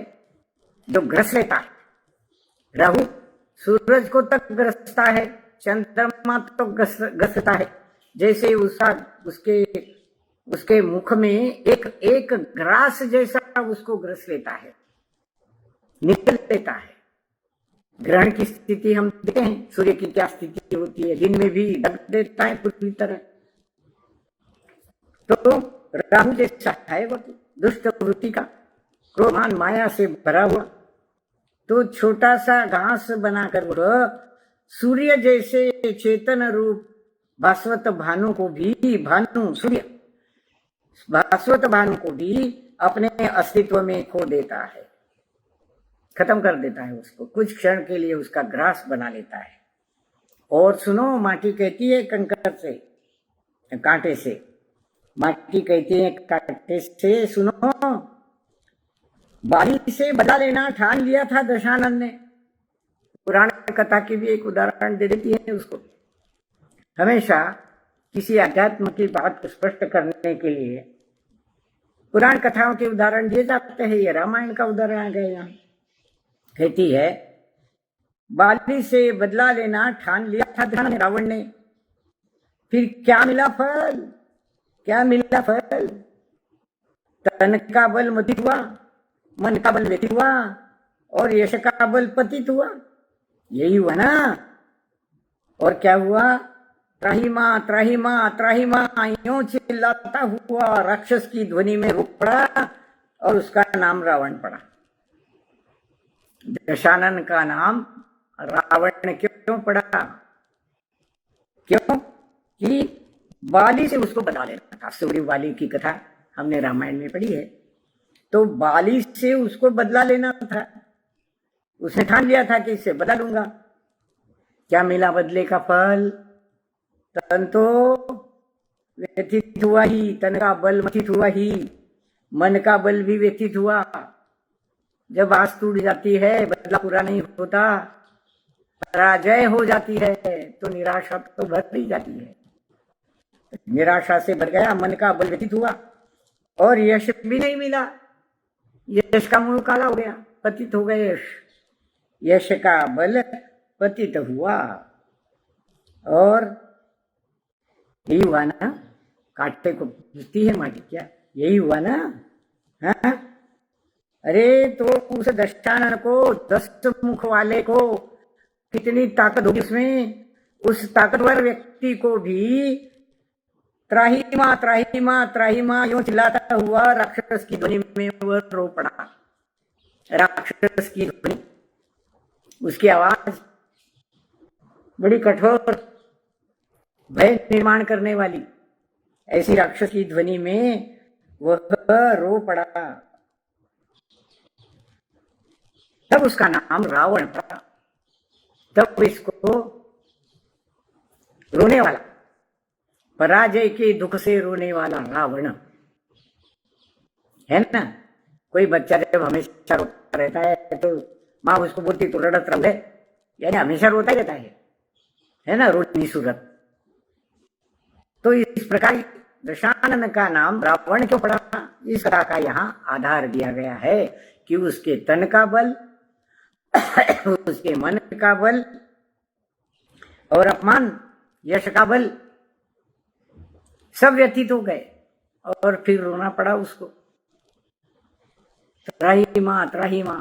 जो ग्रस लेता है। राहु सूरज को तक ग्रसता है, चंद्रमा तो ग्रसता है, जैसे उसके मुख में एक ग्रास जैसा उसको ग्रस लेता है, निकल लेता है। ग्रहण की स्थिति हम देखते हैं, सूर्य की क्या स्थिति होती है, दिन में भी ढक देता है पूरी तरह। तो राहु जैसा है वो दुष्ट वृत्ति का, क्रोधान माया से भरा हुआ। तो छोटा सा घास बनाकर वह सूर्य जैसे चेतन रूप भास्वत भानु को भी, भानु सूर्य भास्वत भानु को भी अपने अस्तित्व में खो देता है, खत्म कर देता है उसको, कुछ क्षण के लिए उसका ग्रास बना लेता है। और सुनो, माटी कहती है कंकर से, कांटे से, माटी कहती है कांटे से, सुनो, बाली से बदला लेना ठान लिया था दशानंद ने। पुराण कथा की भी एक उदाहरण दे देती है उसको। हमेशा किसी अध्यात्म की बात को स्पष्ट करने के लिए पुराण कथाओं के उदाहरण दिए जाते हैं। ये रामायण का उदाहरण है। यहाँ कहती है, बाली से बदला लेना ठान लिया था दशानंद रावण ने, फिर क्या मिला फल? क्या मिला फल? तन का बल मदित हुआ, मन का बल व्यतीत हुआ, और यश का बल पतित हुआ। यही हुआ ना। और क्या हुआ? त्राही मां त्राही मां त्राही मां यूं चिल्लाता हुआ राक्षस की ध्वनि में रुक पड़ा, और उसका नाम रावण पड़ा। दशानन का नाम रावण क्यों पड़ा? क्यों? कि बाली से उसको बदला लेना था। सूर्य बाली की कथा हमने रामायण में पढ़ी है। तो बाली से उसको बदला लेना था, उसने ठान लिया था कि इससे बदला लूंगा। क्या मिला बदले का फल? तन तो व्यथित हुआ ही, तन का बल व्यथित हुआ ही, मन का बल भी व्यथित हुआ। जब आस टूट जाती है, बदला पूरा नहीं होता, पराजय हो जाती है, तो निराशा तो भर ही जाती है। निराशा से भर गया, मन का बल व्यथित हुआ और यश भी नहीं मिला। यश का मुंह काला हो गया, पतित हो गए यश। यश का बल पतित हुआ और यही हुआ ना, कांटे को पूछती है माटी क्या, यही हुआ ना। हाँ, अरे तो उस दशानन को, 10 मुख वाले को कितनी ताकत होगी उसमें। उस ताकतवर व्यक्ति को भी त्राहिमा त्राहिमा त्राहिमा यूं चिल्लाता हुआ राक्षस की ध्वनि में वह रो पड़ा। राक्षस की ध्वनि, उसकी आवाज बड़ी कठोर, भय निर्माण करने वाली, ऐसी राक्षस की ध्वनि में वह रो पड़ा। तब उसका नाम रावण पड़ा। तब इसको रोने वाला, पराजय के दुख से रोने वाला रावण है ना। कोई बच्चा जब हमेशा रोता रहता है तो माँ उसको बोलती तो रड़त रहे, यानी हमेशा रोता ही रहता है ना, रोनी सूरत। तो इस प्रकार दशानन का नाम रावण क्यों पड़ा, इस कथा का यहाँ आधार दिया गया है कि उसके तन का बल, उसके मन का बल और अपमान, यश का बल सब व्यतीत हो गए और फिर रोना पड़ा उसको। त्राहिमा त्राहिमा,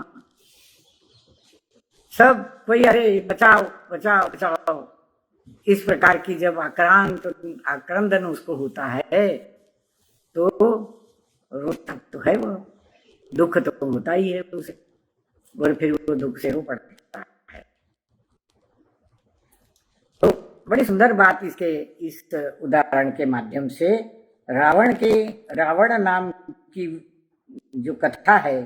सब कोई अरे बचाओ बचाओ बचाओ, इस प्रकार की जब आक्रंदन उसको होता है तो रोता तो है वो, दुख तो होता ही है उसे, और फिर वो दुख से रो पड़ता है। तो बड़ी सुंदर बात इसके इस उदाहरण के माध्यम से रावण नाम की जो कथा है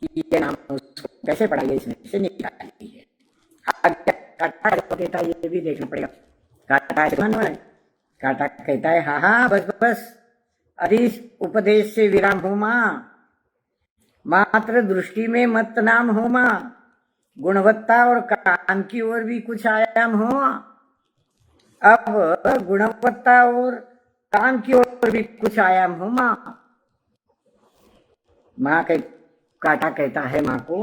कि ये नाम उसको कैसे पड़ा, ये इसमें से निकाली है। काटा कहता है ये भी देखना पड़ेगा। काटा काटा कहता है हाँ हाँ बस बस, अधीश उपदेश से विराम हो माँ, मात्र दृष्टि में मत नाम हो माँ, गुणवत्ता और काम की ओर भी कुछ आयाम हो। अब गुणवत्ता और काम की ओर भी कुछ आयाम हो माँ। माँ के काटा कहता है माँ को,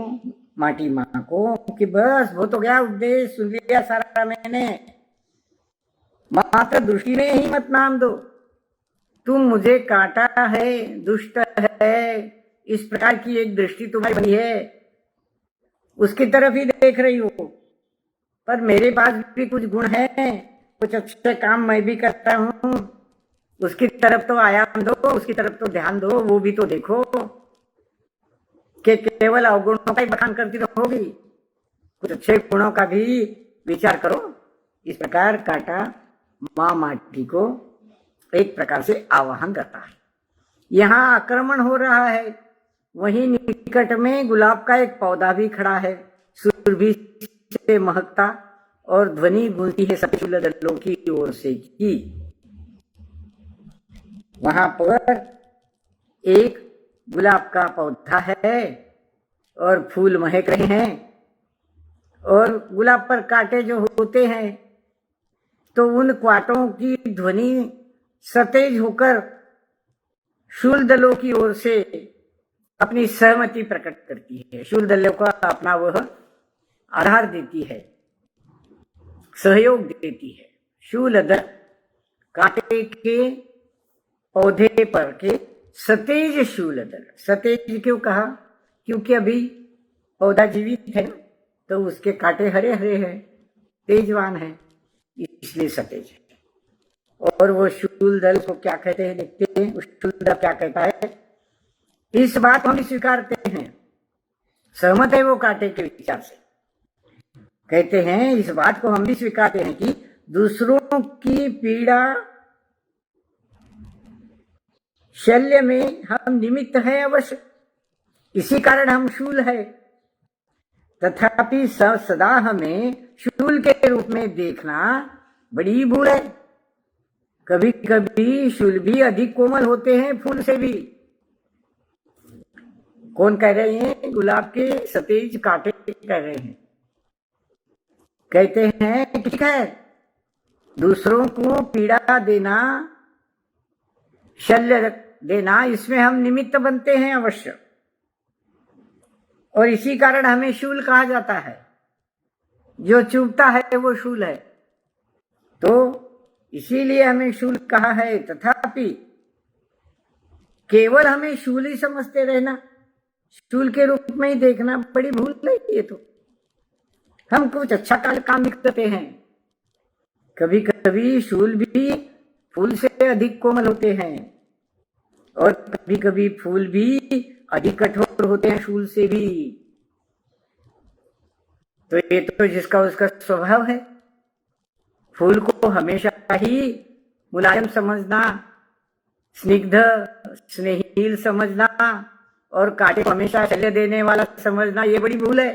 माटी माँ को कि बस वो तो गया उपदेश, सुन लिया सारा मैंने, मात्र दृष्टि में ही मत नाम दो। तुम मुझे काटा है, दुष्ट है, इस प्रकार की एक दृष्टि तुम्हारी बनी है, उसकी तरफ ही देख रही हो। पर मेरे पास भी कुछ गुण है, कुछ अच्छे काम मैं भी करता हूँ, उसकी तरफ तो आयाम दो, उसकी तरफ तो ध्यान दो, वो भी तो देखो कि केवल अवगुणों का ही बखान करती रहोगी, कुछ अच्छे गुणों का भी विचार करो। इस प्रकार काटा माँ माटी को एक प्रकार से आवाहन करता है। यहाँ आक्रमण हो रहा है, वहीं निकट में गुलाब का एक पौधा भी खड़ा है, सुरभि से महकता, और ध्वनि गूंजती है सफेद दलों की ओर से की। वहां पर एक गुलाब का पौधा है और फूल महक रहे हैं, और गुलाब पर कांटे जो होते हैं तो उन कांटों की ध्वनि सतेज होकर शूल दलों की ओर से अपनी सहमति प्रकट करती है, शूल दलों का अपना वह आधार देती है, सहयोग देती है। शूल दल कांटे के पौधे पर के सतेज शूल दल, सतेज क्यों कहा, क्योंकि अभी पौधा जीवित है तो उसके कांटे हरे हरे हैं, तेजवान है, इसलिए सतेज है। और वो शूल दल को क्या कहते हैं, देखते हैं उस शूल दल क्या कहता है। इस बात को हम स्वीकारते हैं, सहमत है वो कांटे के विचार से। कहते हैं इस बात को हम भी स्वीकारते हैं कि दूसरों की पीड़ा शल्य में हम निमित्त है अवश्य, इसी कारण हम शूल है। तथापि सदा हमें शूल के रूप में देखना बड़ी भूल है। कभी कभी शूल भी अधिक कोमल होते हैं फूल से भी। कौन कह रहे हैं? गुलाब के सतेज कांटे कह रहे हैं। कहते हैं ठीक है, दूसरों को पीड़ा देना, शल्य देना, इसमें हम निमित्त बनते हैं अवश्य, और इसी कारण हमें शूल कहा जाता है। जो चुभता है वो शूल है, तो इसीलिए हमें शूल कहा है। तथापि केवल हमें शूल ही समझते रहना, शूल के रूप में ही देखना, बड़ी भूल है ये तो। हम कुछ अच्छा काम करते हैं। कभी कभी शूल भी फूल से अधिक कोमल होते हैं, और कभी कभी फूल भी अधिक कठोर होते हैं शूल से भी। तो ये तो जिसका उसका स्वभाव है। फूल को हमेशा ही मुलायम समझना, स्निग्ध स्नेहिल समझना, और कांटे को हमेशा शल्य देने वाला समझना, ये बड़ी भूल है।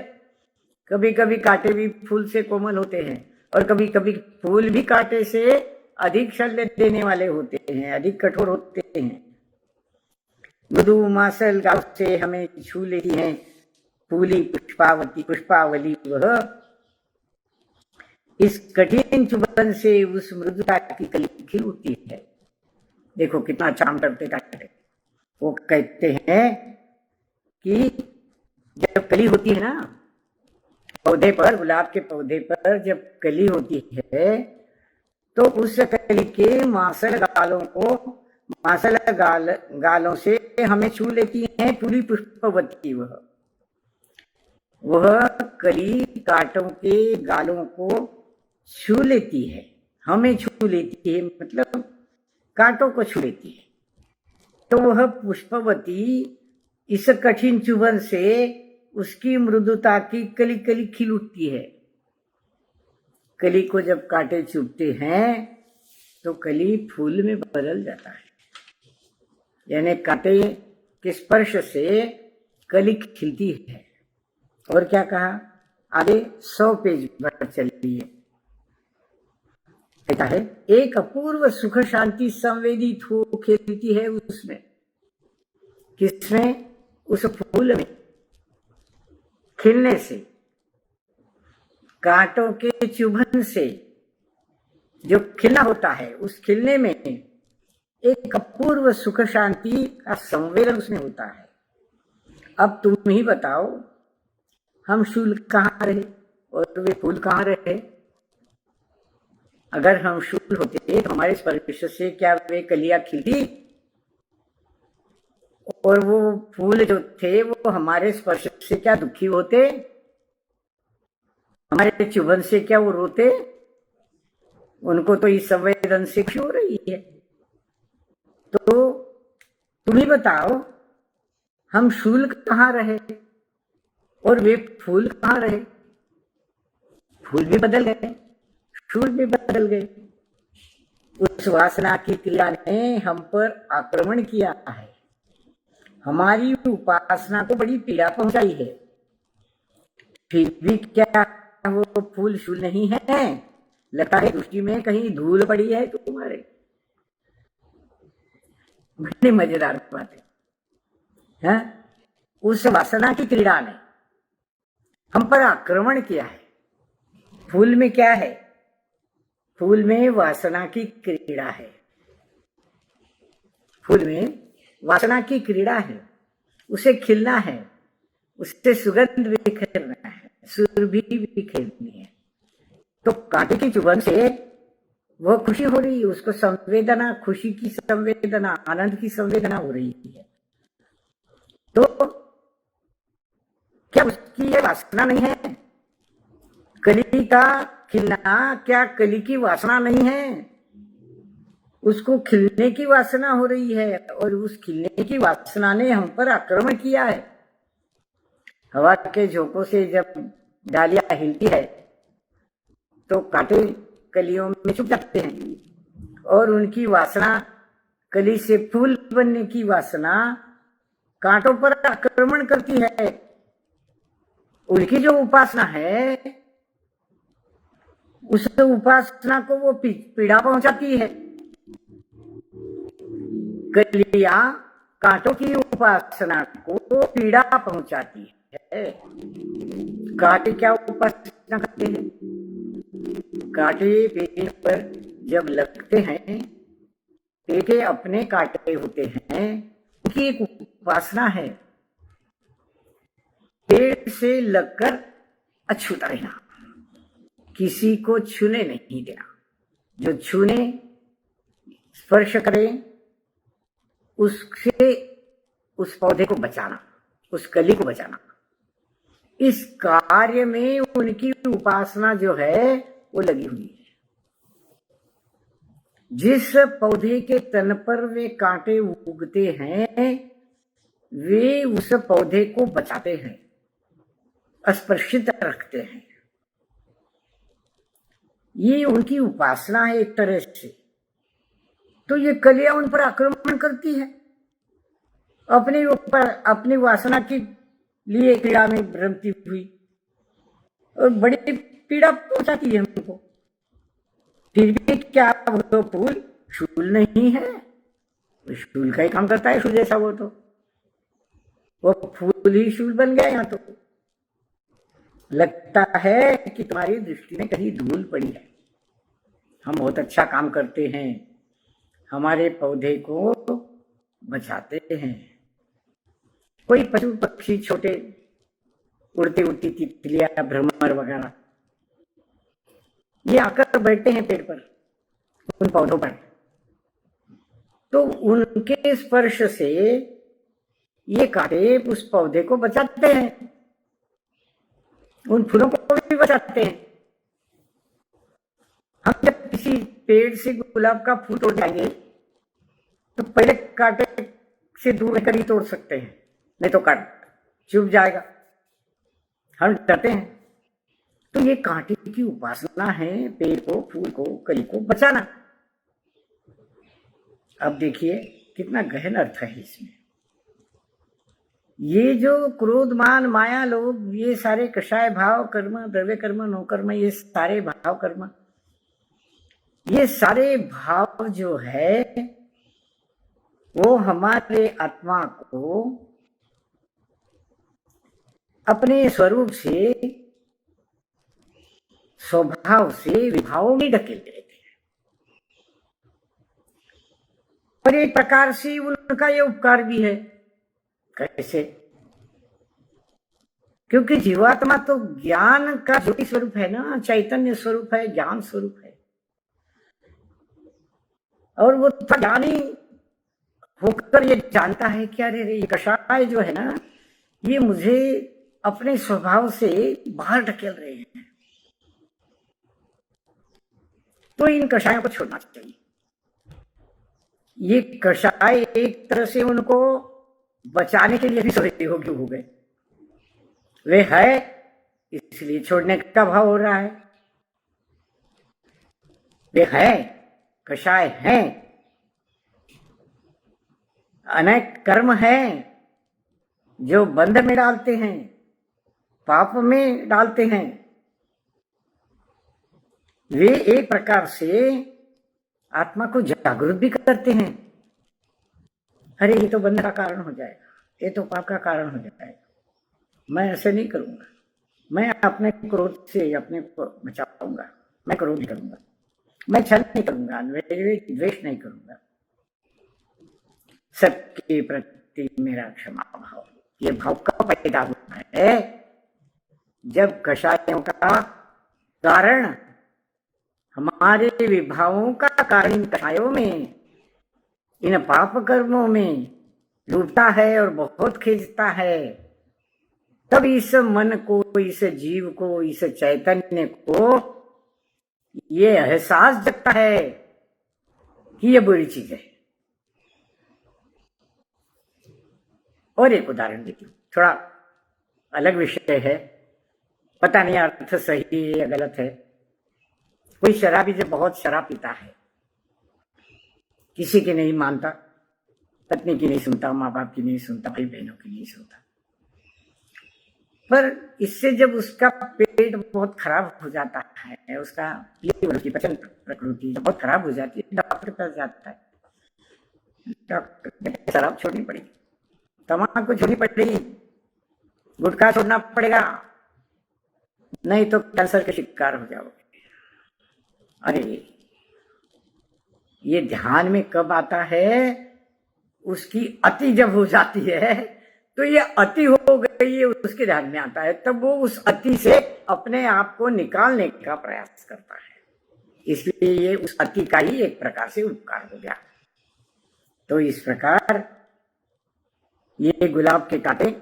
कभी कभी कांटे भी फूल से कोमल होते हैं, और कभी कभी फूल भी कांटे से अधिक शल्य देने वाले होते हैं, अधिक कठोर होते हैं। मृदु मासल गाल से हमें छू लेती हैं फूली पुष्पावती पुष्पावली, वह इस कठिन चुभन से उस मृदुता की कली खिल उठती है। देखो कितना चाम करते कांटे। वो कहते हैं कि जब कली होती है ना पौधे पर, गुलाब के पौधे पर जब कली होती है, तो उस कली के मासल गालों से हमें छू लेती हैं फूली पुष्पवती। वह कली कांटों के गालों को छू लेती है, हमें छू लेती है, मतलब कांटों को छू लेती है। तो वह पुष्पवती इस कठिन चुभन से उसकी मृदुता की कली कली खिल उठती है। कली को जब कांटे चुभते हैं तो कली फूल में बदल जाता है, यानी कांटे के स्पर्श से कली खिलती है। और क्या कहा आगे? 100 पेज पर चलिए। कहता है एक अपूर्व सुख शांति संवेदित हो खिलती है उसमें। किसमें? उस फूल में खिलने से, कांटों के चुभन से जो खिलना होता है, उस खिलने में एक अपूर्व सुख शांति का संवेदन उसमें होता है। अब तुम ही बताओ, हम शूल कहाँ रहे और वे फूल कहाँ रहे? अगर हम शूल होते तो हमारे स्पर्श से क्या वे कलियां खिलती? और वो फूल जो थे वो हमारे स्पर्श से क्या दुखी होते? हमारे चुभन से क्या वो रोते? उनको तो इस संवेदन से खुशी हो रही है। तो तुम ही बताओ, हम शूल कहाँ रहे और वे फूल कहाँ रहे? फूल भी बदल गए, शूल भी बदल गए। उस वासना की क्रिया ने हम पर आक्रमण किया है, हमारी उपासना को बड़ी पीड़ा पहुंचाई है। फिर भी क्या वो फूल शूल नहीं है? लगता है दृष्टि में कहीं धूल पड़ी है तुम्हारे। बड़ी मजेदार बात है। उस वासना की क्रीड़ा ने हम पर आक्रमण किया है। फूल में क्या है? फूल में वासना की क्रीड़ा है। फूल में वासना की क्रीड़ा है, उसे खिलना है, उससे सुगंध बिखेरना है, सुरभि बिखेरनी है। तो कांटे की चुभन से वह खुशी हो रही है, उसको संवेदना, खुशी की संवेदना, आनंद की संवेदना हो रही है। तो क्या उसकी ये वासना नहीं है? कली का खिलना क्या कली की वासना नहीं है? उसको खिलने की वासना हो रही है, और उस खिलने की वासना ने हम पर आक्रमण किया है। हवा के झोंकों से जब डालियां हिलती है तो कांटे कलियों में छुप जाते हैं, और उनकी वासना, कली से फूल बनने की वासना कांटों पर आक्रमण करती है। उनकी जो उपासना है उस उपासना को वो पीड़ा पहुंचाती है। कलियां कांटों की उपासना को पीड़ा पहुंचाती है। कांटे क्या उपासना करते हैं? कांटे पेड़ पर जब लगते हैं, पेटे अपने कांटे होते हैं, उनकी एक उपासना है, पेड़ से लगकर अछूता रहना, किसी को छूने नहीं देना। जो छूने, स्पर्श करे, उससे उस पौधे को बचाना, उस कली को बचाना। इस कार्य में उनकी उपासना जो है वो लगी हुई है। जिस पौधे के तन पर वे कांटे उगते हैं, वे उस पौधे को बचाते हैं, स्पर्शित रखते हैं। ये उनकी उपासना है एक तरह से। तो ये कलियां उन पर आक्रमण करती है, अपने ऊपर अपनी वासना के लिए पीड़ा में रमती हुई, और बड़ी पीड़ा पहुंचाती है हमको। फिर भी क्या वो फूल शूल नहीं है? शूल का ही काम करता है, शूल जैसा। वो फूल ही शूल बन गया। यहाँ तो लगता है कि तुम्हारी दृष्टि में कहीं धूल पड़ी है। हम बहुत अच्छा काम करते हैं, हमारे पौधे को बचाते हैं। कोई पशु पक्षी, छोटे उड़ती उड़ती तितलियां, भ्रमर वगैरह, ये आकर बैठते हैं पेड़ पर, उन पौधों पर, तो उनके स्पर्श से ये कांटे उस पौधे को बचाते हैं, उन फूलों को भी बचाते हैं। हम जब किसी पेड़ से गुलाब का फूल तोड़ जाएंगे तो पहले कांटे से दूर रहकर ही तोड़ सकते हैं, नहीं तो काट चुभ जाएगा, हम डरते हैं। तो ये कांटे की उपासना है, पेड़ को, फूल को, कली को बचाना। अब देखिए कितना गहन अर्थ है इसमें। ये जो क्रोध, मान, माया, लोभ, ये सारे कषाय भाव कर्म, द्रव्य कर्म, नो कर्म, ये सारे भाव कर्म, ये सारे भाव जो है वो हमारे आत्मा को अपने स्वरूप से, स्वभाव से विभावों में ढकेल देते हैं। और एक प्रकार से उनका ये उपकार भी है। कैसे? क्योंकि जीवात्मा तो ज्ञान का ज्योति स्वरूप है ना, चैतन्य स्वरूप है, ज्ञान स्वरूप है। और वो ज्ञानी होकर ये जानता है कि अरे ये कषाय जो है ना, ये मुझे अपने स्वभाव से बाहर ढकेल रहे हैं, तो इन कषायों को छोड़ना चाहिए। ये कषाय एक तरह से उनको बचाने के लिए भी सहयोगी हो गए। वे है इसलिए छोड़ने का भाव हो रहा है। वे है, कषाय हैं, अनेक कर्म हैं जो बंध में डालते हैं, पाप में डालते हैं। वे एक प्रकार से आत्मा को जागृत भी करते हैं। अरे ये तो बंध का कारण हो जाएगा, ये तो पाप का कारण हो जाएगा, मैं ऐसे नहीं करूंगा, मैं अपने क्रोध से अपने को बचाऊंगा, मैं क्रोध नहीं करूंगा, मैं छल नहीं करूंगा, द्वेष नहीं करूंगा, सबके प्रति मेरा क्षमा भाव। ये भाव कब पैदा होता है? जब कषायों का कारण, हमारे विभावों का कारण इन कषायों में, इन पाप कर्मों में डूबता है और बहुत खींचता है, तब इस मन को, इस जीव को, इस चैतन्य को ये एहसास जगता है कि ये बुरी चीज है। और एक उदाहरण देती हूँ, थोड़ा अलग विषय है, पता नहीं अर्थ सही है या गलत है। कोई शराबी जब बहुत शराब पीता है, किसी की नहीं मानता, पत्नी की नहीं सुनता, माँ बाप की नहीं सुनता, भाई बहनों की नहीं सुनता, पर इससे जब उसका पेट बहुत खराब हो जाता है, उसका लीवर की पचन प्रकृति बहुत खराब हो जाती है, डॉक्टर के पास जाता है, डॉक्टर कहते शराब छोड़नी पड़ेगी, तम्बाकू छोड़नी पड़ेगी, गुटखा छोड़ना पड़ेगा, नहीं तो कैंसर के शिकार हो जाओगे। अरे ये ध्यान में कब आता है? उसकी अति जब हो जाती है, तो ये अति हो गई है उसके ध्यान में आता है, तब वो उस अति से अपने आप को निकालने का प्रयास करता है। इसलिए ये उस अति का ही एक प्रकार से उपकार हो गया। तो इस प्रकार ये गुलाब के कांटे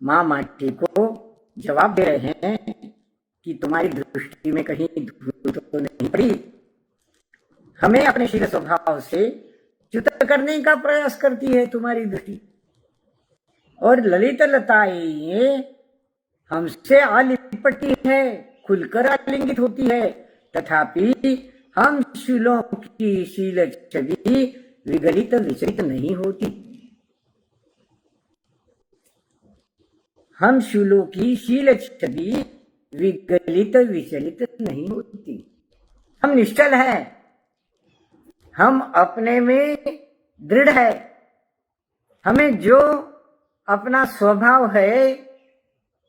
माँ माटी को जवाब दे रहे हैं कि तुम्हारी दृष्टि में कहीं धूल तो नहीं पड़ी, हमें अपने शील स्वभाव से च्युत करने का प्रयास करती है तुम्हारी दृष्टि, और ललित लताएं हमसे आलिपटी है, खुलकर आलिंगित होती है, तथापि हम शीलों की शील छवि विगलित विचलित नहीं होती। हम शीलों की शील छवि विगलित विचलित नहीं होती। हम निश्चल है, हम अपने में दृढ़ है, हमें जो अपना स्वभाव है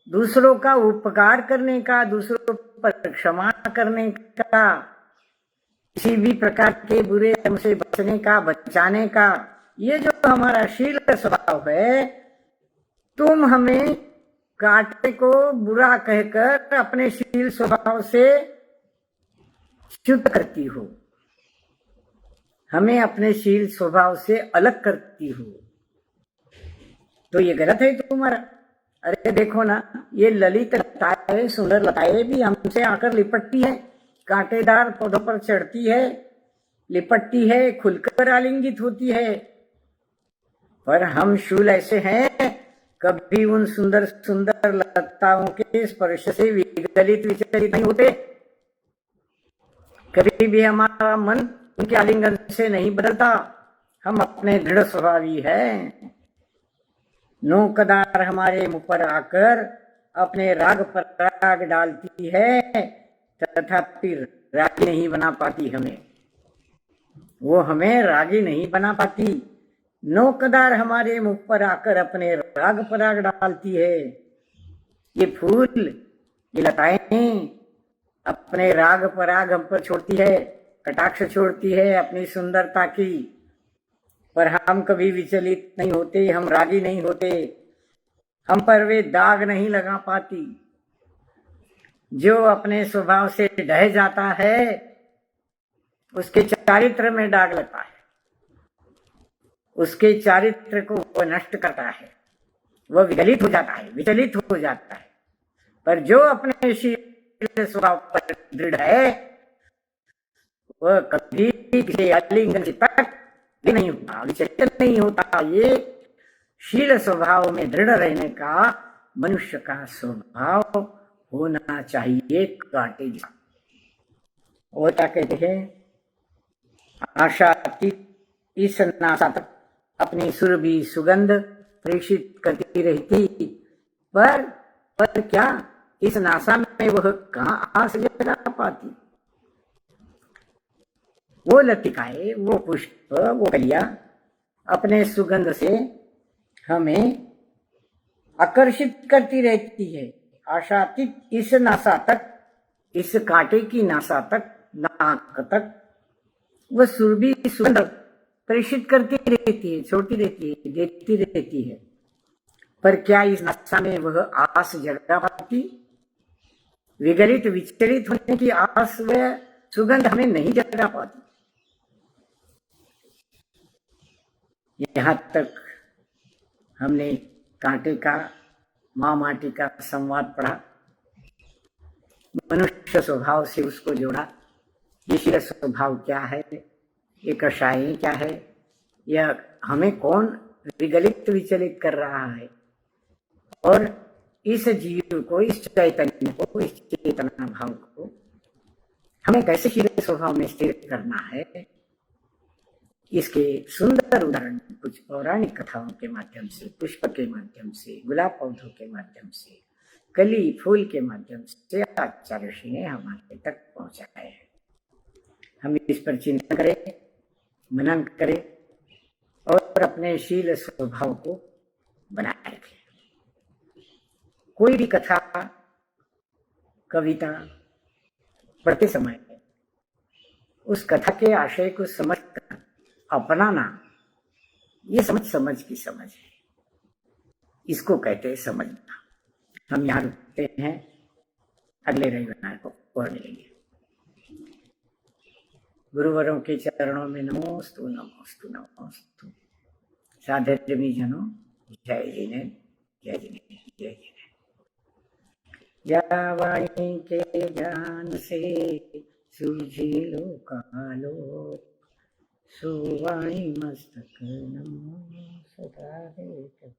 दूसरों का उपकार करने का, दूसरों पर क्षमा करने का, किसी भी प्रकार के बुरे कर्म से बचने का, बचाने का, ये जो हमारा शील स्वभाव है, तुम हमें कांटे को बुरा कहकर अपने शील स्वभाव से च्युत करती हो, हमें अपने शील स्वभाव से अलग करती हो, तो ये गलत है तुम्हारा। अरे देखो ना, ये ललित लताएं, सुंदर लताएं भी हमसे आकर लिपटती है, कांटेदार पौधों पर चढ़ती है, लिपटती है, खुलकर आलिंगित होती है, पर हम शूल ऐसे हैं, कभी उन सुंदर सुंदर लताओं के स्पर्श से विगलित विचलित नहीं होते, कभी भी हमारा मन उनके आलिंगन से नहीं बदलता, हम अपने दृढ़ स्वभावी है। नौकदार हमारे मुंह पर आकर अपने राग पर राग डालती है, तथापि रागी नहीं बना पाती हमें, वो हमें रागी नहीं बना पाती। नौकदार हमारे मुंह पर आकर अपने राग पर राग डालती है। ये फूल, ये लताएं अपने राग पर राग हम पर छोड़ती है, कटाक्ष छोड़ती है अपनी सुंदरता की, पर हम कभी विचलित नहीं होते, हम रागी नहीं होते, हम पर वे दाग नहीं लगा पाती। जो अपने स्वभाव से ढह जाता है उसके चारित्र में दाग लगता है, उसके चारित्र को वह नष्ट करता है, वह विगलित हो जाता है, विचलित हो जाता है। पर जो अपने शील स्वभाव पर दृढ़ है वह कभी किसी आलिंगन से तक नहीं होता, विचलित नहीं होता। ये शील स्वभाव में दृढ़ रहने का मनुष्य का स्वभाव होना चाहिए। कांटे वो क्या कहते हैं, आशातीत इस नासा तक अपनी सुरभि सुगंध प्रेषित करती रहती, पर क्या इस नासा में वह कहाँ आस जगा पाती। वो लतिकाएं, वो पुष्प, वो कलियां अपने सुगंध से हमें आकर्षित करती रहती है। आशातीत इस नासा तक, इस कांटे की नासा तक, नाक तक वह सुरभि सुगंध प्रेषित करती रहती है, छोड़ती रहती है, देती रहती है, पर क्या इस नासा में वह आस जगा पाती। विगलित विचलित होने की आस व सुगंध हमें नहीं जगा पाती। यहां तक हमने कांटे का, माँ माटी का संवाद पढ़ा, मनुष्य स्वभाव से उसको जोड़ा। ये शील स्वभाव क्या है, ये कषाय क्या है, यह हमें कौन विगलित विचलित कर रहा है, और इस जीव को, इस चैतन्य को, इस चेतना भाव को हमें कैसे शील स्वभाव में स्थिर करना है, इसके सुंदर उदाहरण कुछ पौराणिक कथाओं के माध्यम से, पुष्प के माध्यम से, गुलाब पौधों के माध्यम से, कली फूल के माध्यम से आचार्य ऋषि ने हमारे तक पहुंचाए हैं। हम इस पर चिंतन करें, मनन करें और अपने शील स्वभाव को बनाए रखें। कोई भी कथा, कविता पढ़ते समय उस कथा के आशय को समझकर अपनाना, ये समझ की समझ है, इसको कहते हैं समझना। हम यहाँ रुकते हैं, अगले रविवार को और मिलेंगे। गुरुवरों के चरणों में नमोस्तु नमोस्तु नमोस्तु। साधर्मी जनों, जय जिने, जय जिने, जय जिने। या वाणी के ज्ञान से सूझी लोकालो, सुवाणी मस्तक नमो सदा देत।